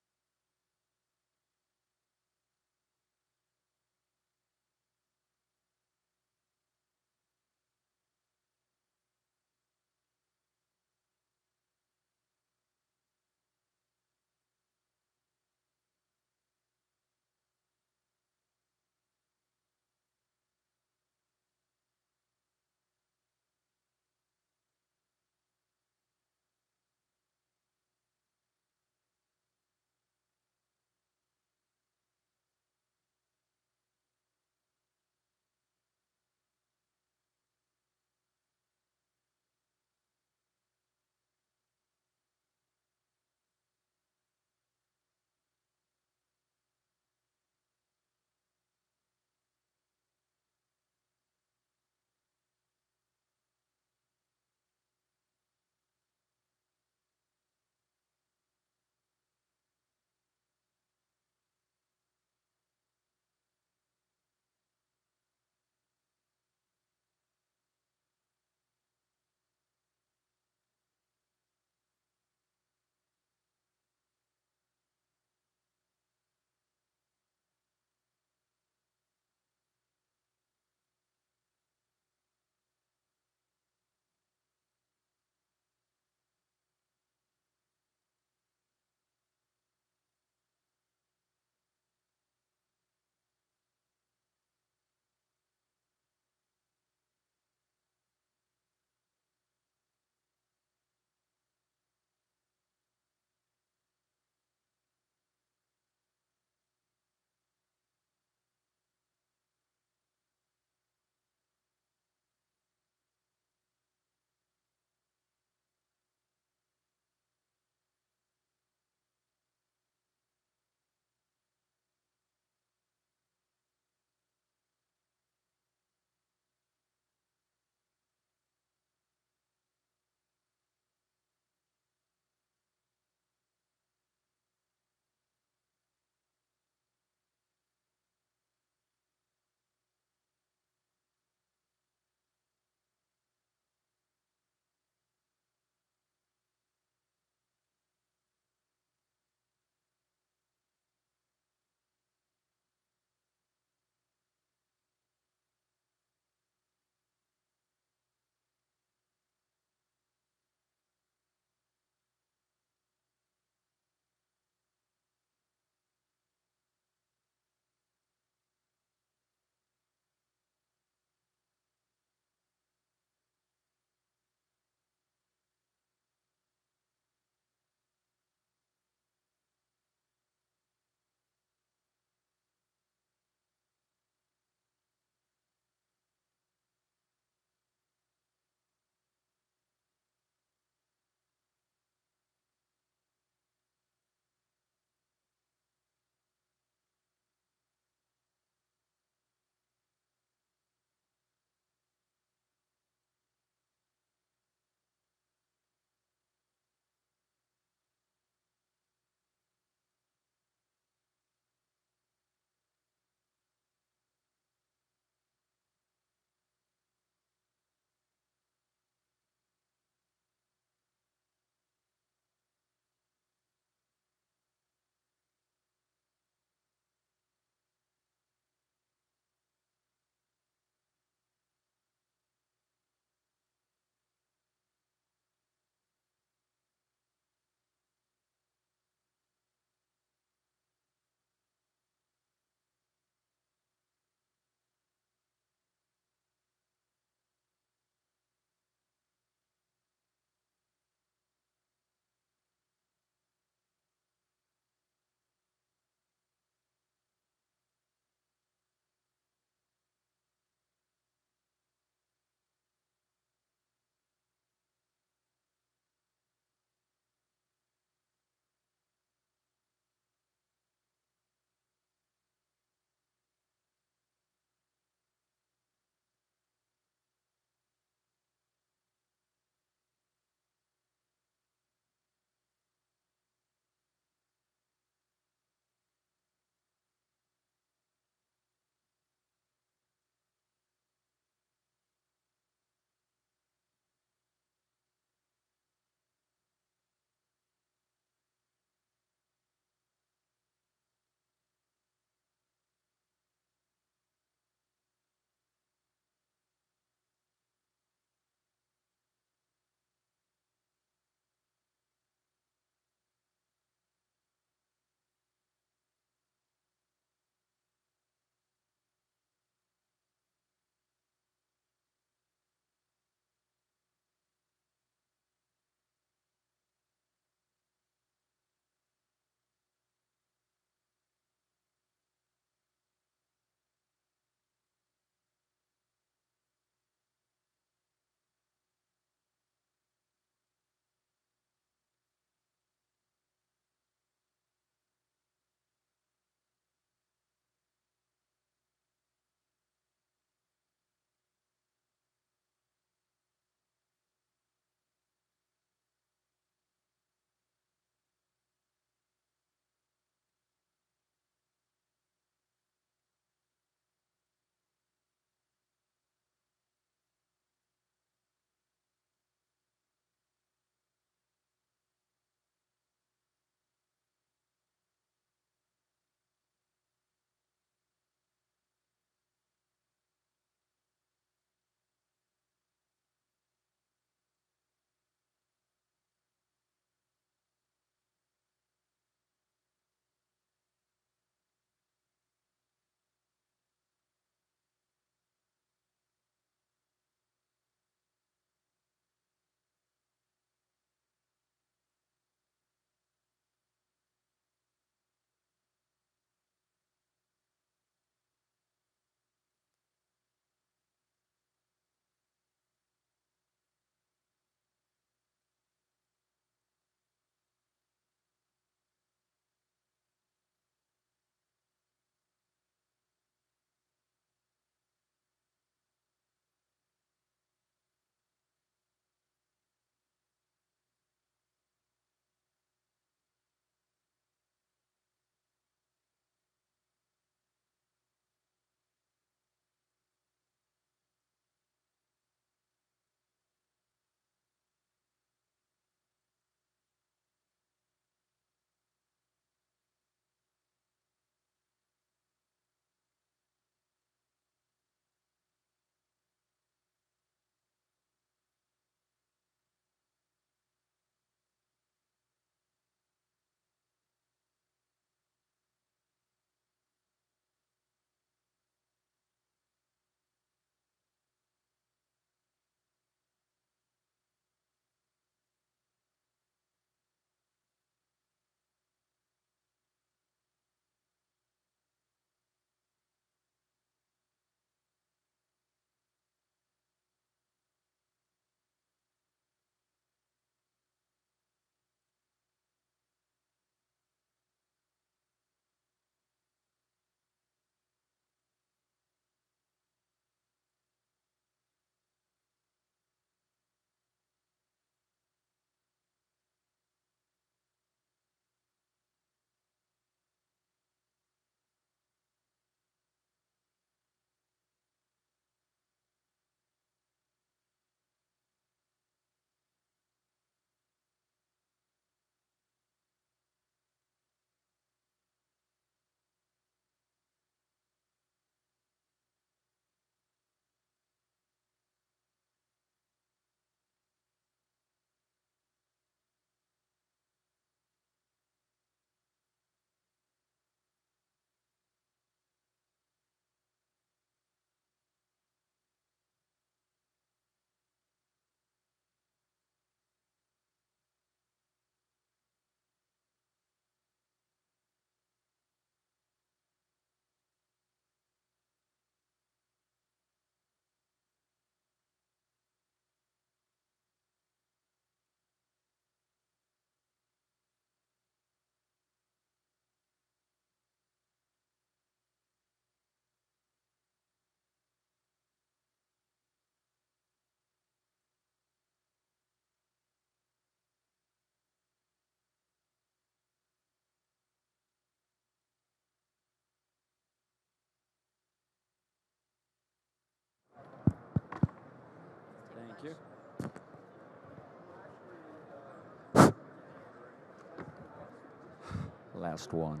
last one.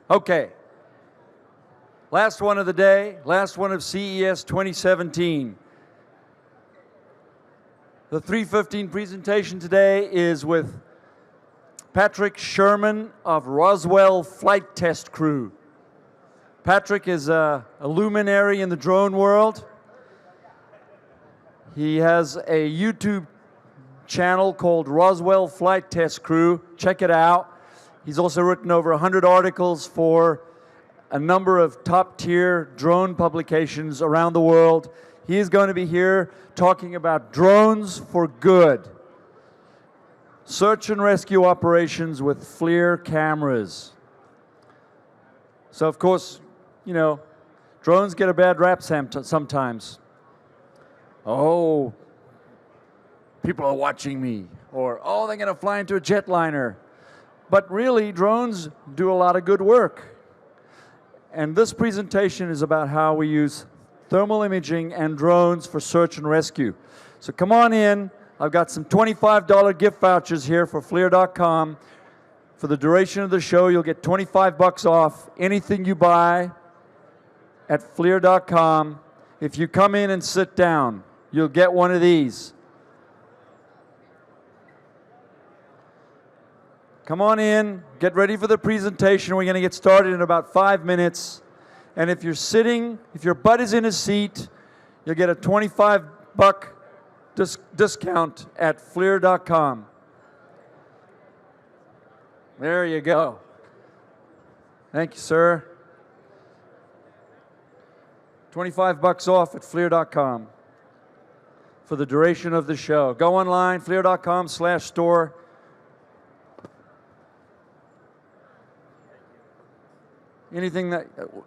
Okay. Last one of the day, last one of CES 2017. The 3:15 presentation today is with Patrick Sherman of Roswell Flight Test Crew. Patrick is a luminary in the drone world. He has a YouTube channel called Roswell Flight Test Crew. Check it out. He's also written over 100 articles for a number of top-tier drone publications around the world. He is going to be here talking about drones for good. Search and rescue operations with FLIR cameras. So, of course, you know, drones get a bad rap sometimes. Oh, people are watching me. Or, oh, they're going to fly into a jetliner. But really, drones do a lot of good work. And this presentation is about how we use thermal imaging and drones for search and rescue. So come on in. I've got some $25 gift vouchers here for FLIR.com. For the duration of the show, you'll get $25 off anything you buy at FLIR.com. If you come in and sit down, you'll get one of these. Come on in, get ready for the presentation. We're going to get started in about 5 minutes. And if you're sitting, if your butt is in a seat, you'll get a $25 discount at FLIR.com. There you go. Thank you, sir. $25 off at FLIR.com for the duration of the show. Go online, FLIR.com/store.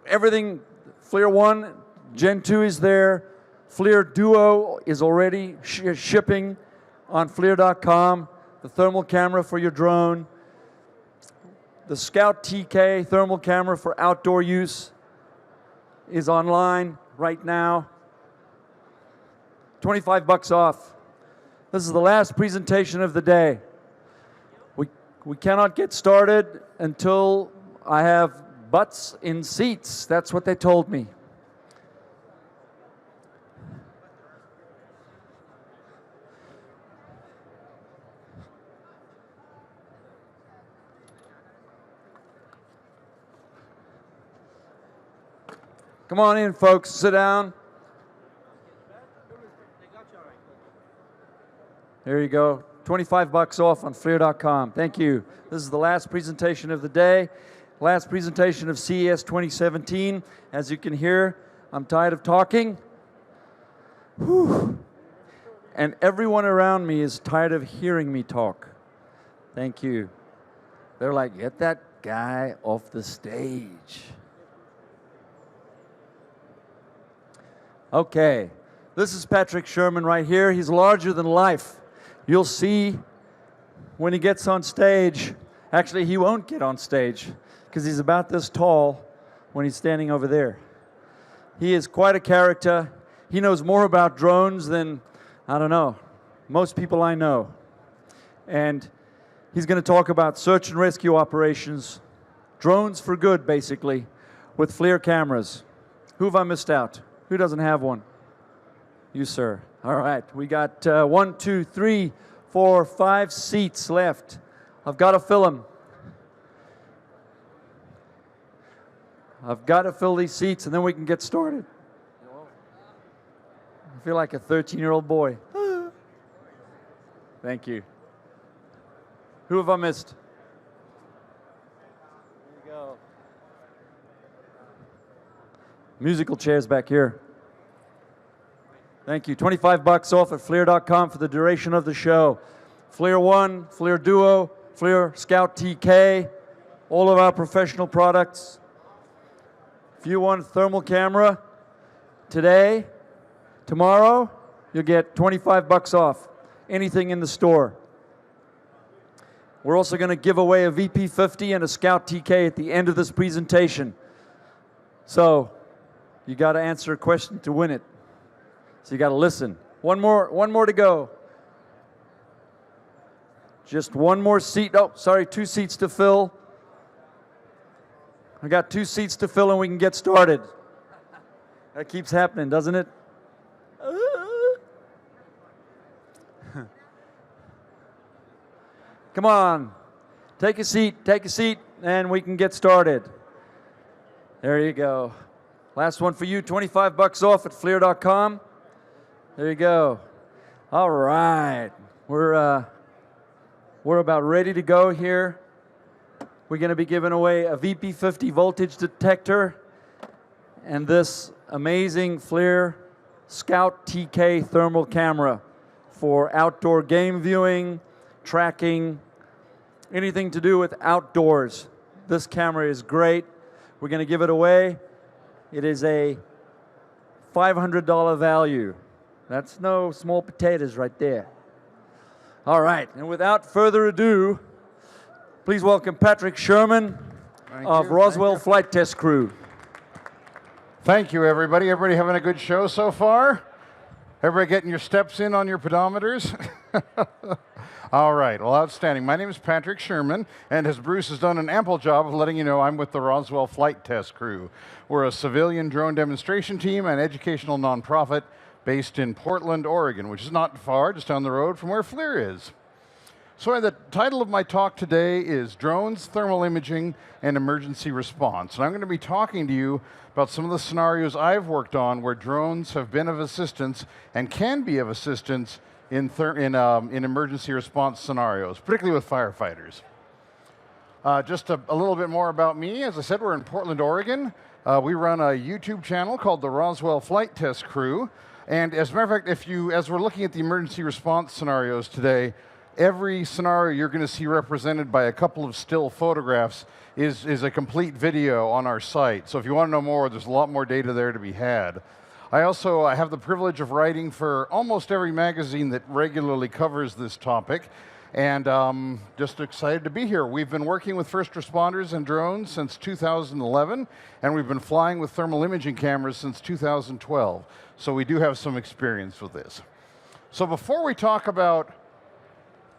Everything, FLIR 1, Gen 2 is there. FLIR Duo is already shipping on FLIR.com. The thermal camera for your drone. The Scout TK thermal camera for outdoor use is online right now. $25 off. This is the last presentation of the day. We cannot get started until I have butts in seats. That's what they told me. Come on in, folks. Sit down. There you go. $25 off on FLIR.com. Thank you. This is the last presentation of the day. Last presentation of CES 2017. As you can hear, I'm tired of talking. Whew. And everyone around me is tired of hearing me talk. Thank you. They're like, get that guy off the stage. Okay, this is Patrick Sherman right here. He's larger than life. You'll see when he gets on stage. Actually, he won't get on stage because he's about this tall when he's standing over there. He is quite a character. He knows more about drones than, I don't know, most people I know. And he's going to talk about search and rescue operations, drones for good, basically, with FLIR cameras. Who have I missed out? Who doesn't have one? You, sir. All right, we got 1, 2, 3, 4, 5 seats left. I've got to fill them. I've got to fill these seats, and then we can get started. I feel like a 13-year-old boy. Thank you. Who have I missed? There you go. Musical chairs back here. Thank you. $25 off at FLIR.com for the duration of the show. FLIR 1, FLIR Duo, FLIR Scout TK, all of our professional products. If you want a thermal camera today, tomorrow, you'll get $25 off. Anything in the store. We're also going to give away a VP50 and a Scout TK at the end of this presentation. So you got to answer a question to win it. So you got to listen. One more to go. Just one more seat. Oh, sorry, 2 seats to fill. I got 2 seats to fill and we can get started. That keeps happening, doesn't it? Come on. Take a seat, and we can get started. There you go. Last one for you, $25 off at FLIR.com. There you go. All right. We're about ready to go here. We're going to be giving away a VP50 voltage detector and this amazing FLIR Scout TK thermal camera for outdoor game viewing, tracking, anything to do with outdoors. This camera is great. We're going to give it away. It is a $500 value. That's no small potatoes right there. All right, and without further ado, please welcome Patrick Sherman of Roswell Flight Test Crew. Thank you, everybody. Everybody having a good show so far? Everybody getting your steps in on your pedometers? All right, well, outstanding. My name is Patrick Sherman, and as Bruce has done an ample job of letting you know, I'm with the Roswell Flight Test Crew. We're a civilian drone demonstration team and educational nonprofit based in Portland, Oregon, which is not far, just down the road from where FLIR is. So the title of my talk today is Drones, Thermal Imaging, and Emergency Response. And I'm going to be talking to you about some of the scenarios I've worked on where drones have been of assistance and can be of assistance in emergency response scenarios, particularly with firefighters. Just a little bit more about me. As I said, we're in Portland, Oregon. We run a YouTube channel called the Roswell Flight Test Crew. And as a matter of fact, as we're looking at the emergency response scenarios today, every scenario you're going to see represented by a couple of still photographs is a complete video on our site. So if you want to know more, there's a lot more data there to be had. I have the privilege of writing for almost every magazine that regularly covers this topic, and just excited to be here. We've been working with first responders and drones since 2011, and we've been flying with thermal imaging cameras since 2012. So we do have some experience with this. So before we talk about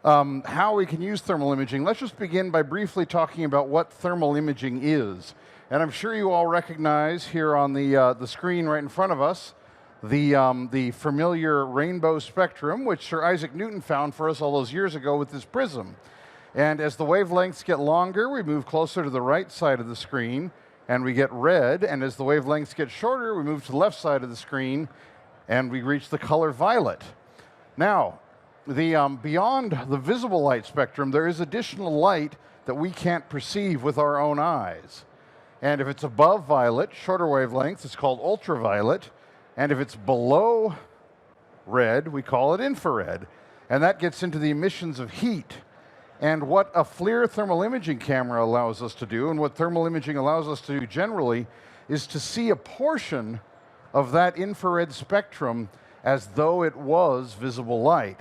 how we can use thermal imaging, let's just begin by briefly talking about what thermal imaging is. And I'm sure you all recognize here on the screen right in front of us the familiar rainbow spectrum, which Sir Isaac Newton found for us all those years ago with his prism. And as the wavelengths get longer, we move closer to the right side of the screen, and we get red. And as the wavelengths get shorter, we move to the left side of the screen, and we reach the color violet. Now, beyond the visible light spectrum, there is additional light that we can't perceive with our own eyes. And if it's above violet, shorter wavelengths, it's called ultraviolet. And if it's below red, we call it infrared. And that gets into the emissions of heat. And what a FLIR thermal imaging camera allows us to do, and what thermal imaging allows us to do generally, is to see a portion of that infrared spectrum as though it was visible light.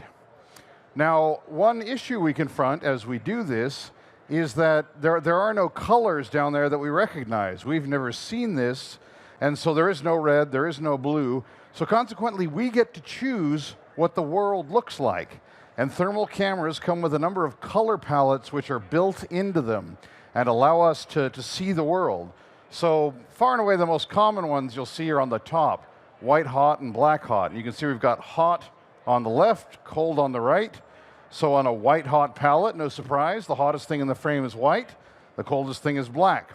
Now, one issue we confront as we do this is that there are no colors down there that we recognize. We've never seen this, and so there is no red, there is no blue. So consequently, we get to choose what the world looks like. And thermal cameras come with a number of color palettes which are built into them and allow us to see the world. So far and away, the most common ones you'll see are on the top, white hot and black hot. And you can see we've got hot on the left, cold on the right. So on a white hot palette, no surprise, the hottest thing in the frame is white, the coldest thing is black.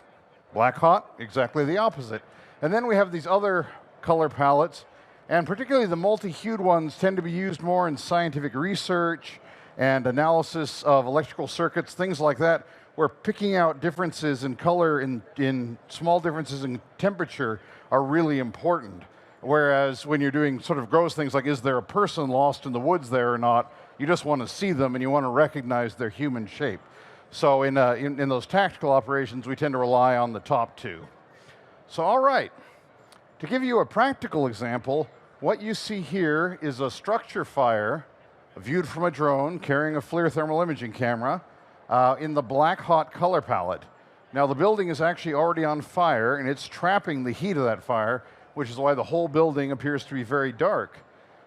Black hot, exactly the opposite. And then we have these other color palettes, and particularly the multi-hued ones tend to be used more in scientific research and analysis of electrical circuits, things like that, where picking out differences in color in small differences in temperature are really important. Whereas when you're doing sort of gross things like, is there a person lost in the woods there or not, you just want to see them and you want to recognize their human shape. So in those tactical operations, we tend to rely on the top two. So all right, to give you a practical example, what you see here is a structure fire viewed from a drone carrying a FLIR thermal imaging camera in the black hot color palette. Now, the building is actually already on fire, and it's trapping the heat of that fire, which is why the whole building appears to be very dark.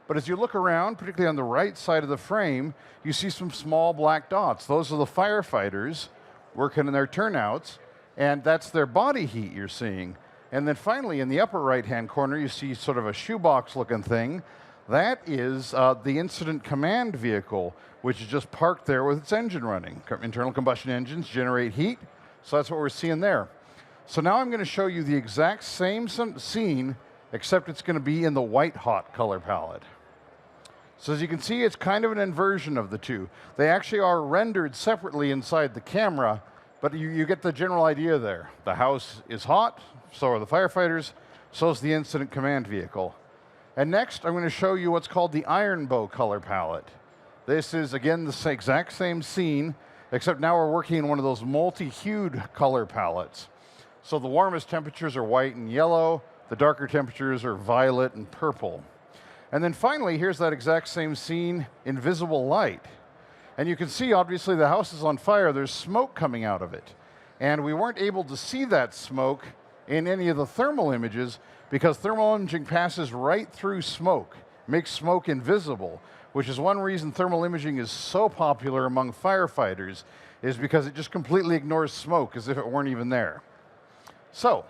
But as you look around, particularly on the right side of the frame, you see some small black dots. Those are the firefighters working in their turnouts, and that's their body heat you're seeing. And then finally, in the upper right-hand corner, you see sort of a shoebox-looking thing. That is the incident command vehicle, which is just parked there with its engine running. Internal combustion engines generate heat, so that's what we're seeing there. So now I'm going to show you the exact same scene, except it's going to be in the white-hot color palette. So as you can see, it's kind of an inversion of the two. They actually are rendered separately inside the camera, but you get the general idea there. The house is hot, so are the firefighters, so is the incident command vehicle. And next, I'm going to show you what's called the iron bow color palette. This is, again, the exact same scene, except now we're working in one of those multi-hued color palettes. So the warmest temperatures are white and yellow, the darker temperatures are violet and purple. And then finally, here's that exact same scene in visible light. And you can see, obviously, the house is on fire. There's smoke coming out of it. And we weren't able to see that smoke in any of the thermal images because thermal imaging passes right through smoke, makes smoke invisible, which is one reason thermal imaging is so popular among firefighters, is because it just completely ignores smoke as if it weren't even there. So,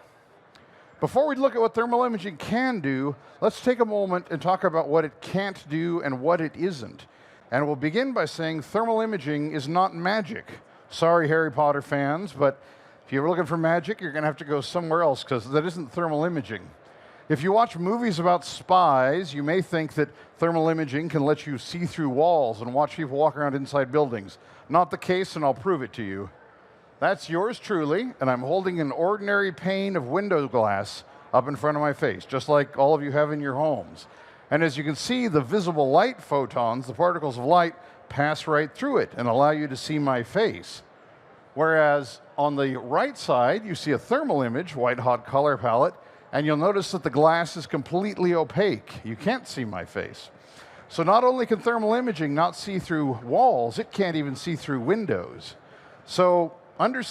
before we look at what thermal imaging can do, let's take a moment and talk about what it can't do and what it isn't. And we'll begin by saying thermal imaging is not magic. Sorry, Harry Potter fans, but if you're looking for magic, you're going to have to go somewhere else because that isn't thermal imaging. If you watch movies about spies, you may think that thermal imaging can let you see through walls and watch people walk around inside buildings. Not the case, and I'll prove it to you. That's yours truly, and I'm holding an ordinary pane of window glass up in front of my face, just like all of you have in your homes. And as you can see, the visible light photons, the particles of light, pass right through it and allow you to see my face. Whereas on the right side, you see a thermal image, white-hot color palette, and you'll notice that the glass is completely opaque. You can't see my face. So not only can thermal imaging not see through walls, it can't even see through windows. So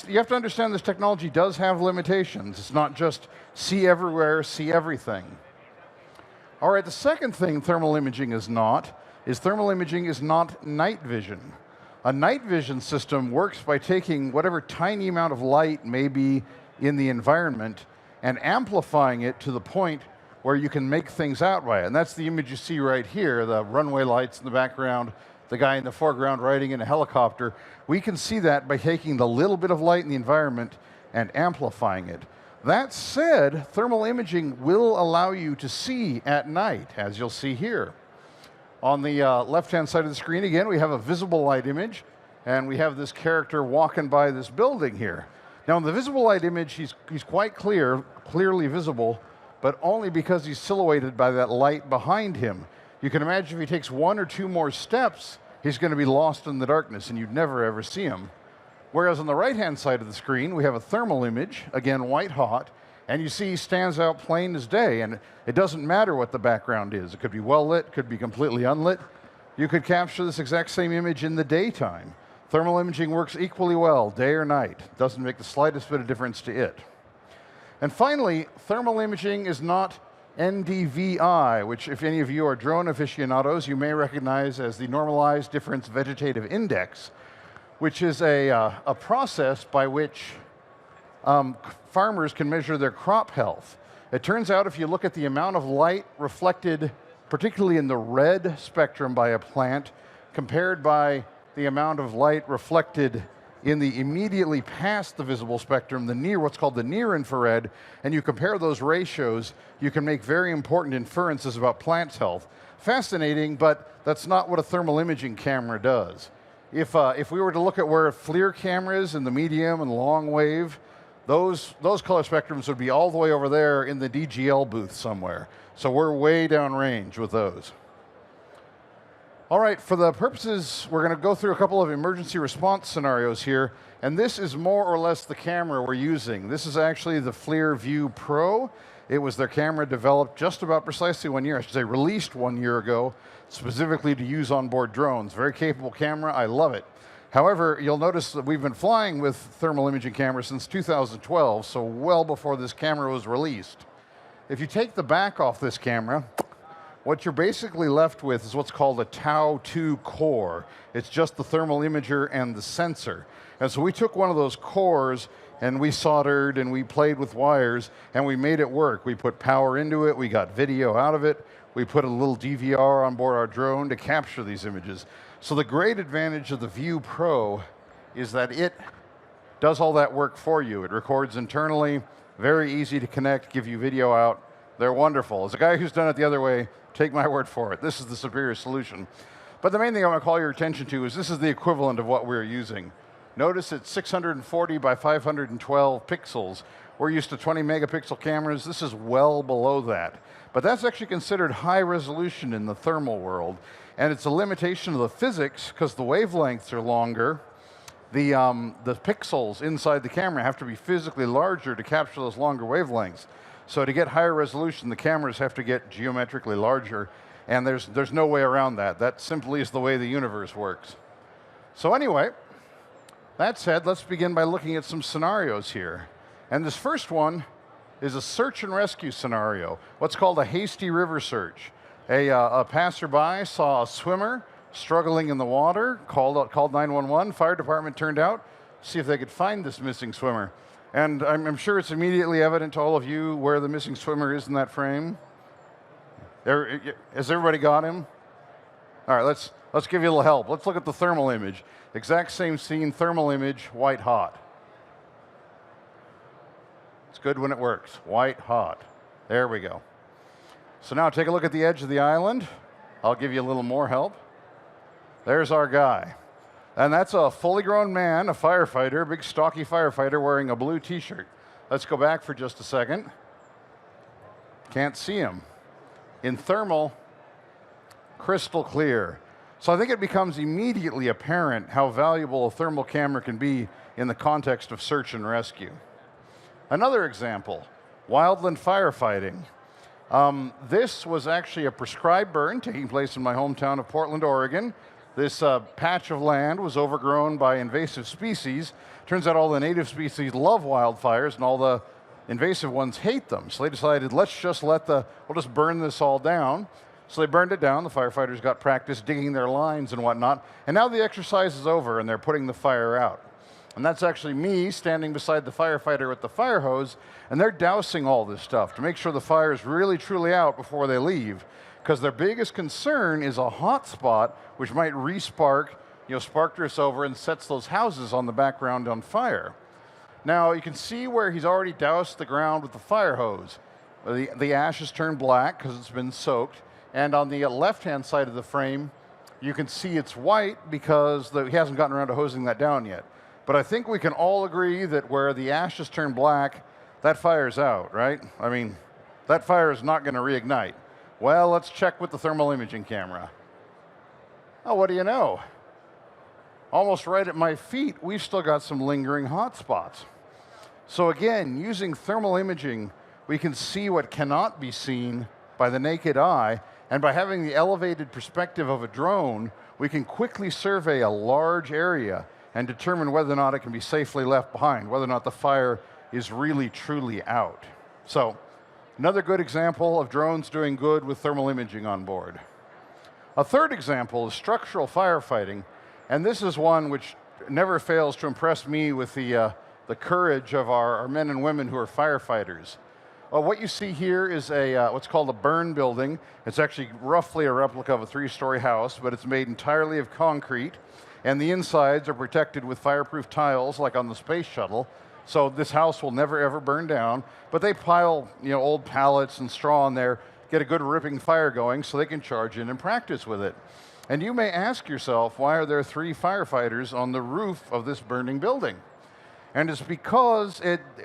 you have to understand this technology does have limitations. It's not just see everywhere, see everything. All right, the second thing thermal imaging is not night vision. A night vision system works by taking whatever tiny amount of light may be in the environment and amplifying it to the point where you can make things out by it. And that's the image you see right here, the runway lights in the background, the guy in the foreground riding in a helicopter. We can see that by taking the little bit of light in the environment and amplifying it. That said, thermal imaging will allow you to see at night, as you'll see here. On the left-hand side of the screen, again, we have a visible light image, and we have this character walking by this building here. Now, in the visible light image, he's quite clearly visible, but only because he's silhouetted by that light behind him. You can imagine if he takes one or two more steps, he's going to be lost in the darkness, and you'd never, ever see him. Whereas on the right-hand side of the screen, we have a thermal image, again, white-hot, and you see he stands out plain as day, and it doesn't matter what the background is. It could be well-lit, could be completely unlit. You could capture this exact same image in the daytime. Thermal imaging works equally well, day or night. It doesn't make the slightest bit of difference to it. And finally, thermal imaging is not NDVI, which if any of you are drone aficionados, you may recognize as the Normalized Difference Vegetative Index, which is a process by which farmers can measure their crop health. It turns out if you look at the amount of light reflected, particularly in the red spectrum by a plant, compared by the amount of light reflected in the immediately past the visible spectrum, what's called the near infrared, and you compare those ratios, you can make very important inferences about plants' health. Fascinating, but that's not what a thermal imaging camera does. If we were to look at where FLIR cameras in the medium and long wave, those color spectrums would be all the way over there in the DGL booth somewhere. So we're way downrange with those. All right, for the purposes, we're going to go through a couple of emergency response scenarios here, and this is more or less the camera we're using. This is actually the FLIR View Pro. It was their camera developed just about precisely 1 year, I should say released 1 year ago, specifically to use on board drones. Very capable camera, I love it. However, you'll notice that we've been flying with thermal imaging cameras since 2012, so well before this camera was released. If you take the back off this camera, what you're basically left with is what's called a Tau 2 core. It's just the thermal imager and the sensor. And so we took one of those cores and we soldered and we played with wires and we made it work. We put power into it, we got video out of it, we put a little DVR on board our drone to capture these images. So the great advantage of the View Pro is that it does all that work for you. It records internally, very easy to connect, give you video out. They're wonderful. As a guy who's done it the other way, take my word for it. This is the superior solution. But the main thing I want to call your attention to is this is the equivalent of what we're using. Notice it's 640 by 512 pixels. We're used to 20 megapixel cameras. This is well below that. But that's actually considered high resolution in the thermal world. And it's a limitation of the physics because the wavelengths are longer. The pixels inside the camera have to be physically larger to capture those longer wavelengths. So to get higher resolution, the cameras have to get geometrically larger. And there's no way around that. That simply is the way the universe works. So anyway, that said, let's begin by looking at some scenarios here. And this first one is a search and rescue scenario, what's called a hasty river search. A passerby saw a swimmer struggling in the water, called 911, fire department turned out, see if they could find this missing swimmer. And I'm sure it's immediately evident to all of you where the missing swimmer is in that frame. Has everybody got him? All right, let's give you a little help. Let's look at the thermal image. Exact same scene, thermal image, white hot. It's good when it works, white hot. There we go. So now take a look at the edge of the island. I'll give you a little more help. There's our guy. And that's a fully grown man, a firefighter, a big stocky firefighter wearing a blue t-shirt. Let's go back for just a second. Can't see him. In thermal, crystal clear. So I think it becomes immediately apparent how valuable a thermal camera can be in the context of search and rescue. Another example, wildland firefighting. This was actually a prescribed burn taking place in my hometown of Portland, Oregon. This patch of land was overgrown by invasive species. Turns out all the native species love wildfires and all the invasive ones hate them. So they decided, we'll just burn this all down. So they burned it down. The firefighters got practice digging their lines and whatnot. And now the exercise is over and they're putting the fire out. And that's actually me standing beside the firefighter with the fire hose, and they're dousing all this stuff to make sure the fire is really truly out before they leave. Because their biggest concern is a hot spot which might re-spark, spark drifts over and sets those houses on the background on fire. Now you can see where he's already doused the ground with the fire hose. The ash has turned black because it's been soaked. And on the left-hand side of the frame, you can see it's white because he hasn't gotten around to hosing that down yet. But I think we can all agree that where the ash has turned black, that fire's out, right? I mean, that fire is not going to reignite. Well, let's check with the thermal imaging camera. Oh, what do you know? Almost right at my feet, we've still got some lingering hot spots. So again, using thermal imaging, we can see what cannot be seen by the naked eye, and by having the elevated perspective of a drone, we can quickly survey a large area and determine whether or not it can be safely left behind, whether or not the fire is really, truly out. So, another good example of drones doing good with thermal imaging on board. A third example is structural firefighting, and this is one which never fails to impress me with the courage of our men and women who are firefighters. What you see here is what's called a burn building. It's actually roughly a replica of a 3-story house, but it's made entirely of concrete. And the insides are protected with fireproof tiles like on the space shuttle. So this house will never ever burn down. But they pile old pallets and straw in there, get a good ripping fire going so they can charge in and practice with it. And you may ask yourself, why are there 3 firefighters on the roof of this burning building? And it's because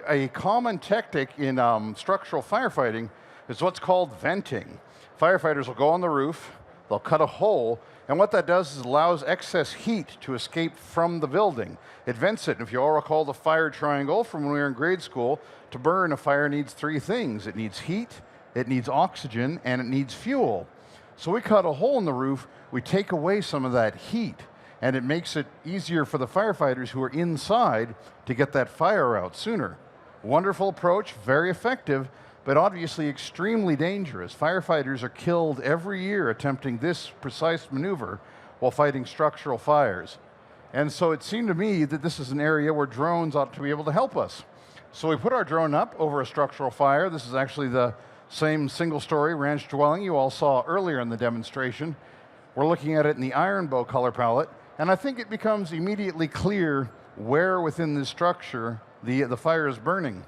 a common tactic in structural firefighting is what's called venting. Firefighters will go on the roof, they'll cut a hole, and what that does is allows excess heat to escape from the building. It vents it. If you all recall the fire triangle from when we were in grade school, to burn, a fire needs 3 things. It needs heat, it needs oxygen, and it needs fuel. So we cut a hole in the roof, we take away some of that heat, and it makes it easier for the firefighters who are inside to get that fire out sooner. Wonderful approach, very effective, but obviously extremely dangerous. Firefighters are killed every year attempting this precise maneuver while fighting structural fires. And so it seemed to me that this is an area where drones ought to be able to help us. So we put our drone up over a structural fire. This is actually the same single-story ranch dwelling you all saw earlier in the demonstration. We're looking at it in the iron bow color palette, and I think it becomes immediately clear where within this structure the fire is burning.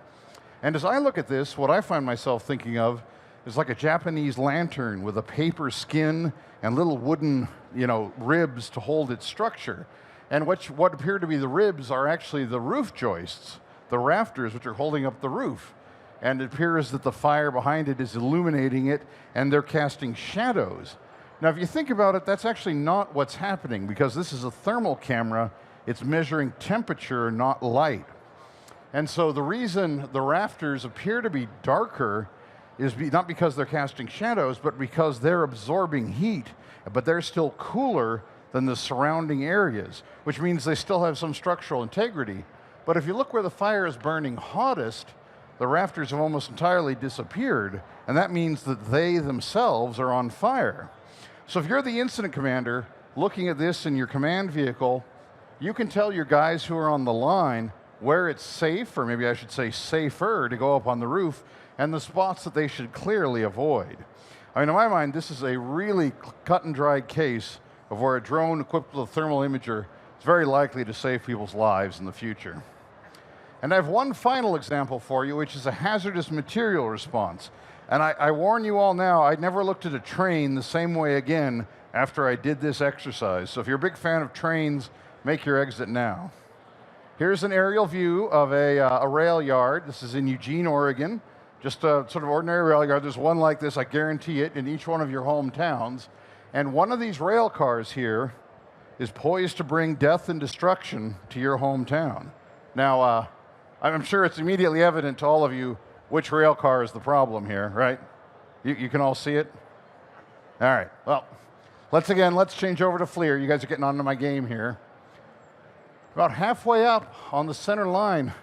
And as I look at this, what I find myself thinking of is like a Japanese lantern with a paper skin and little wooden, ribs to hold its structure. And what appear to be the ribs are actually the roof joists, the rafters which are holding up the roof. And it appears that the fire behind it is illuminating it, and they're casting shadows. Now, if you think about it, that's actually not what's happening, because this is a thermal camera. It's measuring temperature, not light. And so the reason the rafters appear to be darker is not because they're casting shadows, but because they're absorbing heat, but they're still cooler than the surrounding areas, which means they still have some structural integrity. But if you look where the fire is burning hottest, the rafters have almost entirely disappeared, and that means that they themselves are on fire. So if you're the incident commander looking at this in your command vehicle, you can tell your guys who are on the line where it's safe, or maybe I should say safer, to go up on the roof, and the spots that they should clearly avoid. I mean, in my mind, this is a really cut and dried case of where a drone equipped with a thermal imager is very likely to save people's lives in the future. And I have one final example for you, which is a hazardous material response. And I warn you all now, I never looked at a train the same way again after I did this exercise. So if you're a big fan of trains, make your exit now. Here's an aerial view of a rail yard. This is in Eugene, Oregon. Just a sort of ordinary rail yard. There's one like this, I guarantee it, in each one of your hometowns. And one of these rail cars here is poised to bring death and destruction to your hometown. Now, I'm sure it's immediately evident to all of you which rail car is the problem here, right? You can all see it? All right, well, let's change over to FLIR. You guys are getting onto my game here. About halfway up on the center line,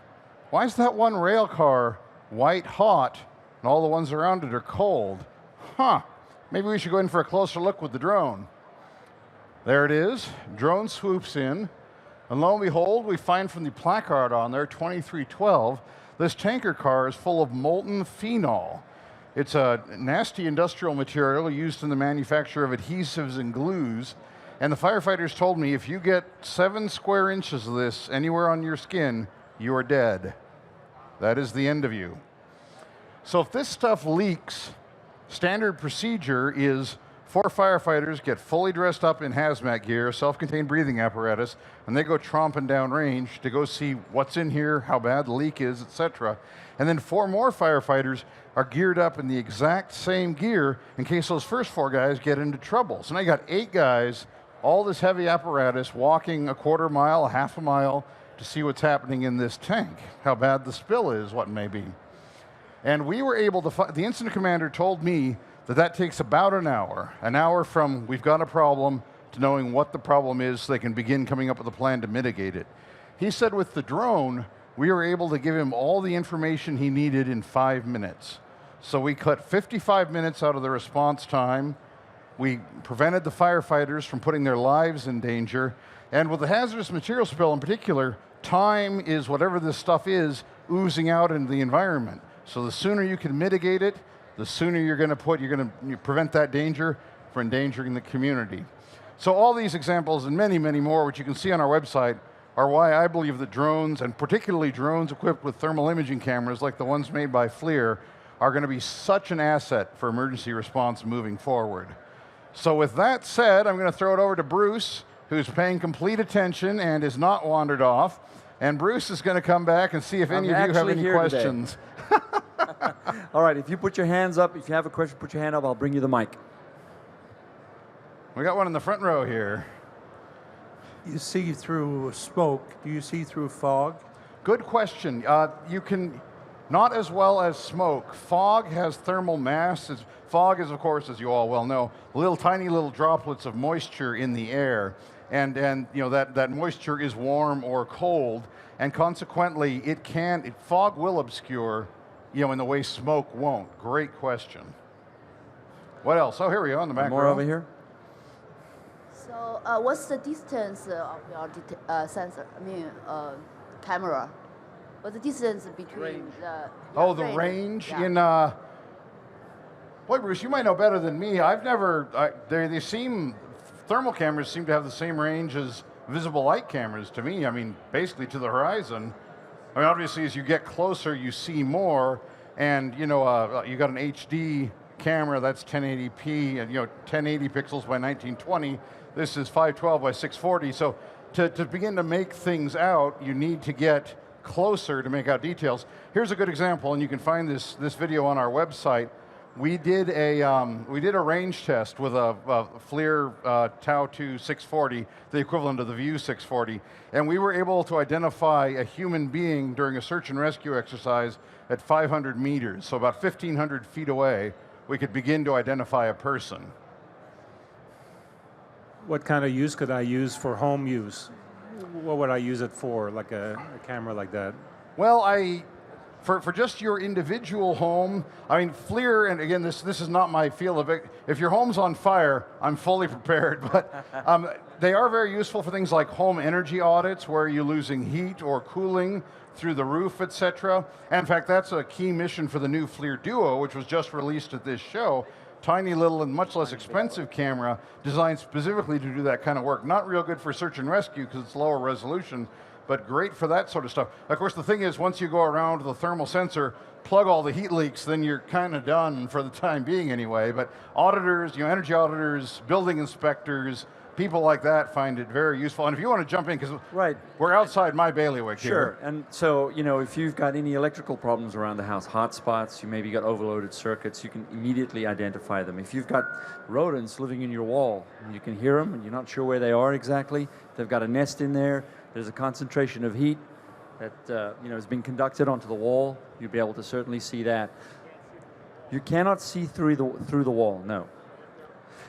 why is that one rail car white hot and all the ones around it are cold? Maybe we should go in for a closer look with the drone. There it is. Drone swoops in, and lo and behold, we find from the placard on there, 2312, this tanker car is full of molten phenol. It's a nasty industrial material used in the manufacture of adhesives and glues. And the firefighters told me if you get 7 square inches of this anywhere on your skin, you are dead. That is the end of you. So if this stuff leaks, standard procedure is 4 firefighters get fully dressed up in hazmat gear, self-contained breathing apparatus, and they go tromping down range to go see what's in here, how bad the leak is, etc. And then 4 more firefighters are geared up in the exact same gear in case those first 4 guys get into trouble. So now you got 8 guys, all this heavy apparatus, walking a quarter mile, a half a mile, to see what's happening in this tank, how bad the spill is, what it may be. And we were able to, the incident commander told me that takes about an hour from we've got a problem to knowing what the problem is so they can begin coming up with a plan to mitigate it. He said with the drone, we were able to give him all the information he needed in 5 minutes. So we cut 55 minutes out of the response time. We prevented the firefighters from putting their lives in danger. And with the hazardous material spill in particular, time is whatever this stuff is oozing out into the environment. So the sooner you can mitigate it, the sooner you're going to prevent that danger from endangering the community. So all these examples and many, many more, which you can see on our website, are why I believe that drones, and particularly drones equipped with thermal imaging cameras like the ones made by FLIR, are going to be such an asset for emergency response moving forward. So with that said, I'm going to throw it over to Bruce, who's paying complete attention and is not wandered off. And Bruce is going to come back and see if any of you have any questions. All right, if you put your hands up, if you have a question, put your hand up. I'll bring you the mic. We got one in the front row here. You see through smoke. Do you see through fog? Good question. You can, not as well as smoke. Fog has thermal mass. Fog is, of course, as you all well know, tiny little droplets of moisture in the air. and that moisture is warm or cold, and consequently fog will obscure, in the way smoke won't. Great question. What else? Oh, here we go in the back More row. over here. So, what's the distance of your sensor? Camera. What's the distance between the range Yeah. in. Boy, Bruce, you might know better than me. I've never. Thermal cameras seem to have the same range as visible light cameras to me. I mean, basically to the horizon. I mean, obviously, as you get closer, you see more, and you got an HD camera that's 1080p, and 1080 pixels by 1920. This is 512 by 640. So to begin to make things out, you need to get closer to make out details. Here's a good example, and you can find this video on our website. We did a range test with a FLIR Tau 2 640, the equivalent of the View 640, and we were able to identify a human being during a search and rescue exercise at 500 meters, so about 1,500 feet away. We could begin to identify a person. What kind of use could I use for home use? What would I use it for, like a camera like that? Well, for just your individual home, I mean, FLIR, and again, this is not my field of it. If your home's on fire, I'm fully prepared, but they are very useful for things like home energy audits, where you're losing heat or cooling through the roof, etc. And in fact, that's a key mission for the new FLIR Duo, which was just released at this show. Tiny little and much less expensive camera designed specifically to do that kind of work. Not real good for search and rescue because it's lower resolution, but great for that sort of stuff. Of course, the thing is, once you go around with a thermal sensor, plug all the heat leaks, then you're kind of done for the time being anyway. But auditors, energy auditors, building inspectors, people like that find it very useful. And if you want to jump in, because we're outside my bailiwick here. Sure, and so, if you've got any electrical problems around the house, hot spots, you maybe got overloaded circuits, you can immediately identify them. If you've got rodents living in your wall, you can hear them, and you're not sure where they are exactly, they've got a nest in there, there's a concentration of heat that has been conducted onto the wall, you'll be able to certainly see that. You cannot see through the wall, no.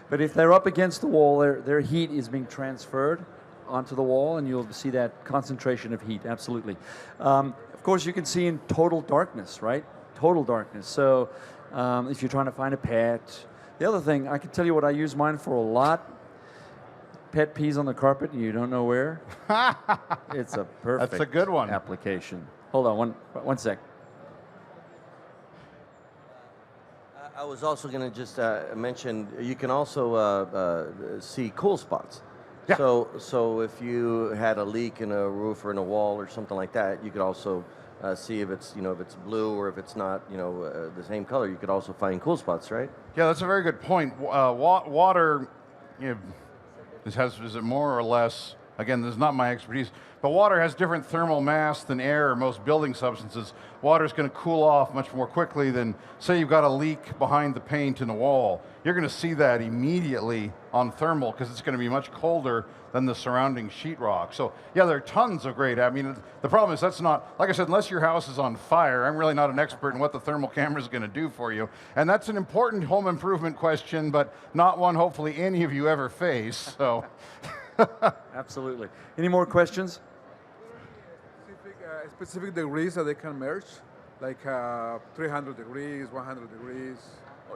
But if they're up against the wall, their heat is being transferred onto the wall, and you'll see that concentration of heat, absolutely. Of course, you can see in total darkness, right? Total darkness. So if you're trying to find a pet. The other thing, I can tell you what I use mine for a lot. Pet pees on the carpet and you don't know where. It's a perfect That's a good one. application. Hold on, one sec. I was also going to just mention, you can also see cool spots. Yeah. So if you had a leak in a roof or in a wall or something like that, you could also see if it's if it's blue or if it's not the same color. You could also find cool spots, right? Yeah, that's a very good point. Water, is it more or less? Again, this is not my expertise, but water has different thermal mass than air or most building substances. Water is going to cool off much more quickly than, say you've got a leak behind the paint in the wall. You're going to see that immediately on thermal because it's going to be much colder than the surrounding sheetrock. So yeah, there are tons of great. I mean, the problem is that's not, like I said, unless your house is on fire, I'm really not an expert in what the thermal camera is going to do for you. And that's an important home improvement question, but not one hopefully any of you ever face. So. Absolutely. Any more questions? Specific degrees that they can merge, like 300 degrees, 100 degrees?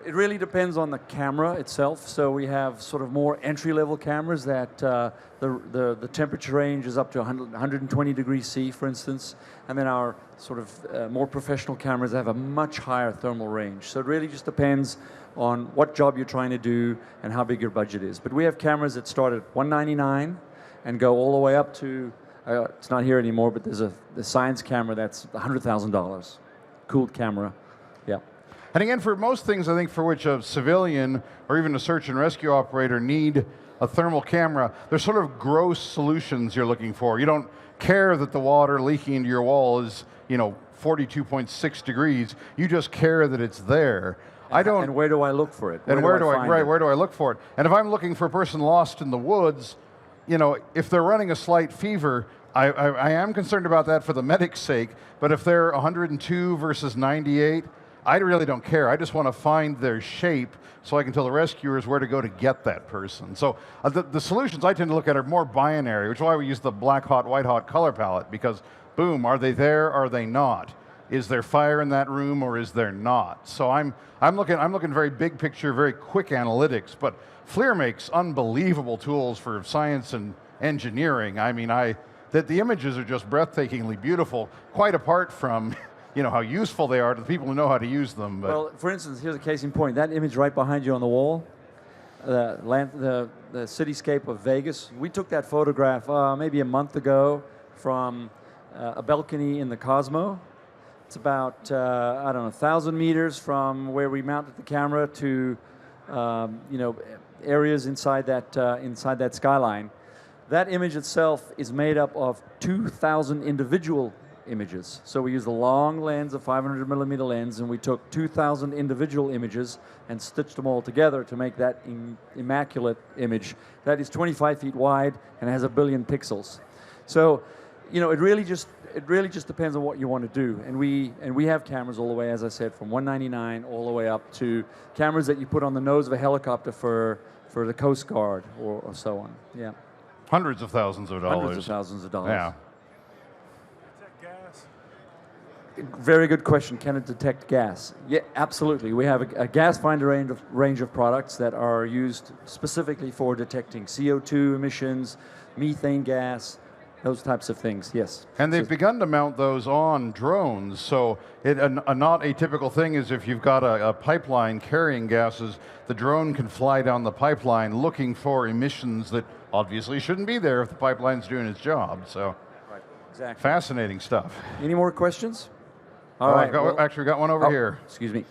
It really depends on the camera itself. So we have sort of more entry-level cameras that the temperature range is up to 120 degrees C, for instance. And then our sort of more professional cameras have a much higher thermal range. So it really just depends on what job you're trying to do and how big your budget is. But we have cameras that start at $199 and go all the way up to, it's not here anymore, but there's the science camera that's $100,000. Cooled camera, yeah. And again, for most things, I think for which a civilian or even a search and rescue operator need a thermal camera, there's sort of gross solutions you're looking for. You don't care that the water leaking into your wall is, 42.6 degrees. You just care that it's there. And where do I look for it? Where do I look for it? And if I'm looking for a person lost in the woods, if they're running a slight fever, I am concerned about that for the medic's sake. But if they're 102 versus 98, I really don't care. I just want to find their shape so I can tell the rescuers where to go to get that person. So the solutions I tend to look at are more binary, which is why we use the black hot, white hot color palette, because boom, are they there, are they not? Is there fire in that room or is there not? So I'm looking very big picture, very quick analytics, but FLIR makes unbelievable tools for science and engineering. I mean, the images are just breathtakingly beautiful, quite apart from how useful they are to the people who know how to use them. But well, for instance, here's a case in point. That image right behind you on the wall, the cityscape of Vegas, we took that photograph maybe a month ago from a balcony in the Cosmo. It's about, I don't know, 1,000 meters from where we mounted the camera to, areas inside that skyline. That image itself is made up of 2,000 individual images. So we used a long lens, a 500 millimeter lens, and we took 2,000 individual images and stitched them all together to make that immaculate image. That is 25 feet wide and has 1 billion pixels. So, it really just depends on what you want to do. And we have cameras all the way, as I said, from $199 all the way up to cameras that you put on the nose of a helicopter for the Coast Guard or so on. Yeah. Hundreds of thousands of dollars. Hundreds of thousands of dollars. Yeah. Very good question. Can it detect gas? Yeah, absolutely. We have a gas finder range of products that are used specifically for detecting CO2 emissions, methane gas, those types of things, yes. And they've begun to mount those on drones. So a not atypical thing is if you've got a pipeline carrying gases, the drone can fly down the pipeline looking for emissions that obviously shouldn't be there if the pipeline's doing its job. So right, exactly. Fascinating stuff. Any more questions? All right. Actually, we got one over here. Excuse me.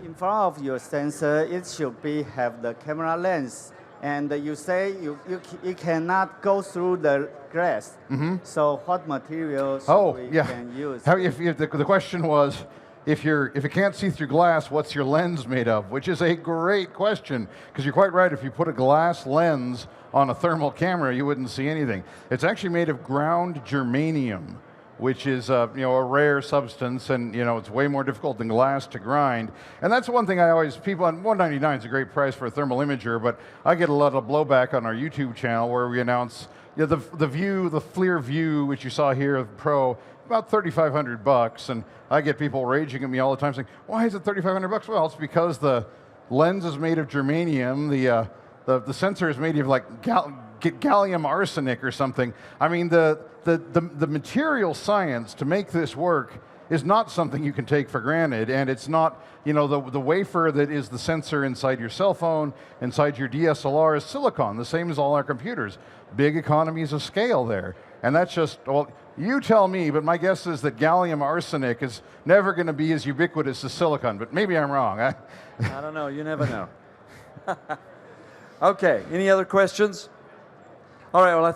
In front of your sensor, it should have the camera lens. And you say you cannot go through the glass. Mm-hmm. So what materials can use? The question was, if it can't see through glass, what's your lens made of? Which is a great question, because you're quite right. If you put a glass lens on a thermal camera, you wouldn't see anything. It's actually made of ground germanium, which is a rare substance, and it's way more difficult than glass to grind. And that's one thing people, and $199 is a great price for a thermal imager, but I get a lot of blowback on our YouTube channel where we announce the FLIR View, which you saw here, Pro, about $3,500, and I get people raging at me all the time saying, why is it $3,500? Well, it's because the lens is made of germanium, the sensor is made of like gallium arsenic or something. I mean, the material science to make this work is not something you can take for granted, and it's not, the wafer that is the sensor inside your cell phone, inside your DSLR is silicon, the same as all our computers. Big economies of scale there. And that's just, well, you tell me, but my guess is that gallium arsenic is never going to be as ubiquitous as silicon, but maybe I'm wrong. I don't know, you never know. Okay, any other questions? All right. Well, I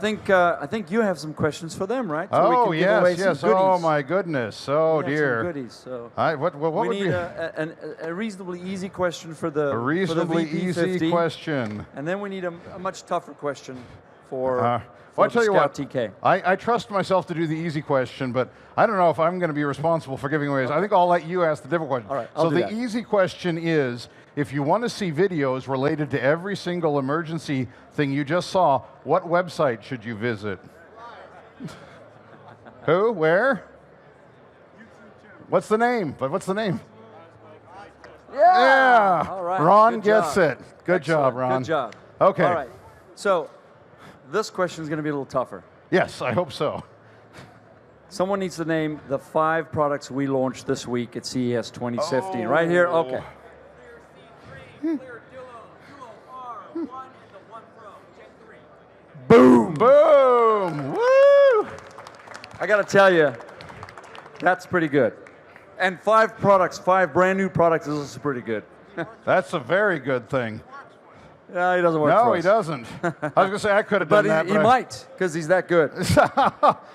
think you have some questions for them, right? So we can give away some goodies. Oh my goodness! Oh dear. Some goodies. So what we would need a reasonably easy question for the reasonably for the easy question, and then we need a much tougher question for. Well, I tell you what, TK. I trust myself to do the easy question, but I don't know if I'm going to be responsible for giving away. I think I'll let you ask the difficult question. All right. So the easy question is, if you want to see videos related to every single emergency thing you just saw, what website should you visit? Who? Where? What's the name? But what's the name? Yeah. All right. Ron gets it. Good Excellent. job, Ron. Good job. Okay. All right. So this question is going to be a little tougher. Yes, I hope so. Someone needs to name the 5 products we launched this week at CES 2015. Right here? Okay. Boom! Boom! Woo! I got to tell you, that's pretty good. And 5 products, 5 brand new products is also pretty good. That's a very good thing. No, he doesn't work for us. No, he doesn't. I was going to say I could have done that. But he might, because he's that good.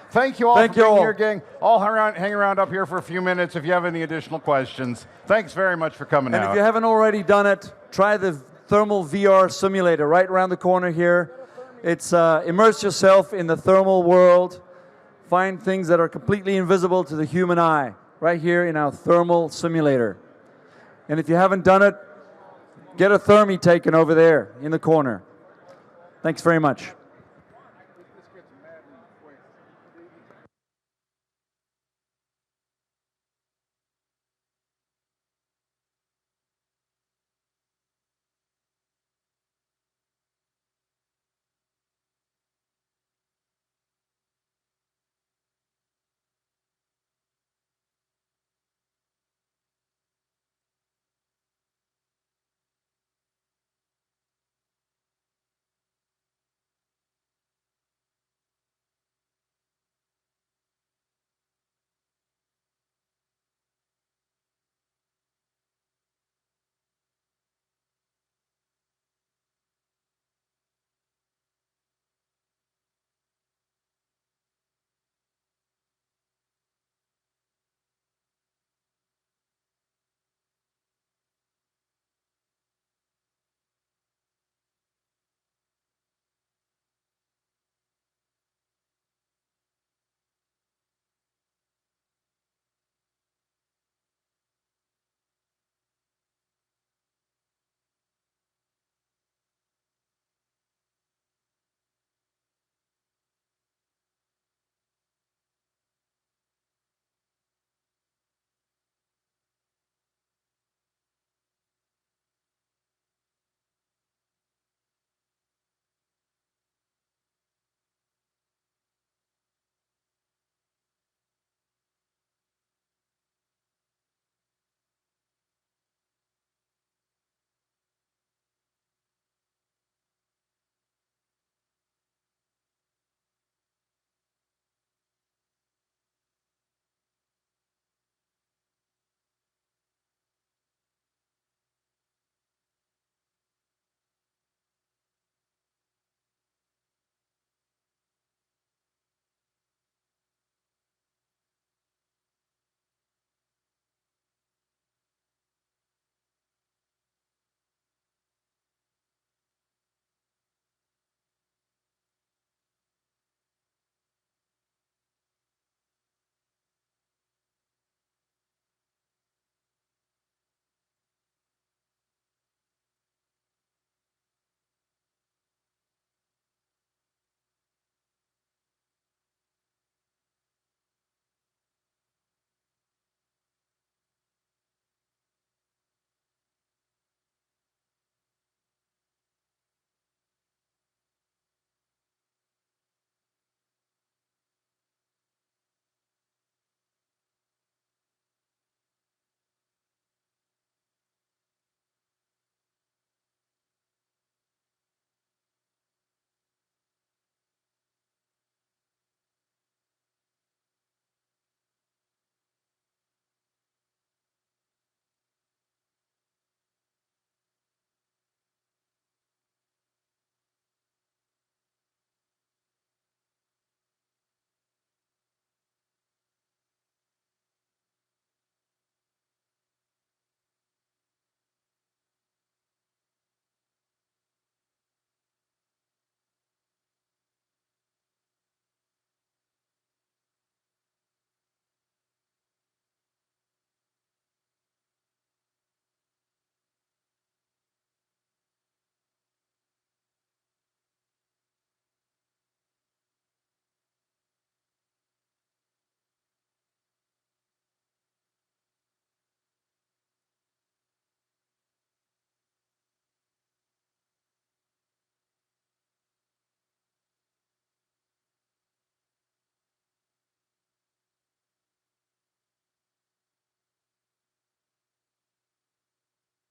Thank you all for being here, gang. All hang around up here for a few minutes if you have any additional questions. Thanks very much for coming out. And if you haven't already done it, try the thermal VR simulator right around the corner here. It's immerse yourself in the thermal world. Find things that are completely invisible to the human eye. right here in our thermal simulator. And if you haven't done it, get a thermi taken over there in the corner. Thanks very much.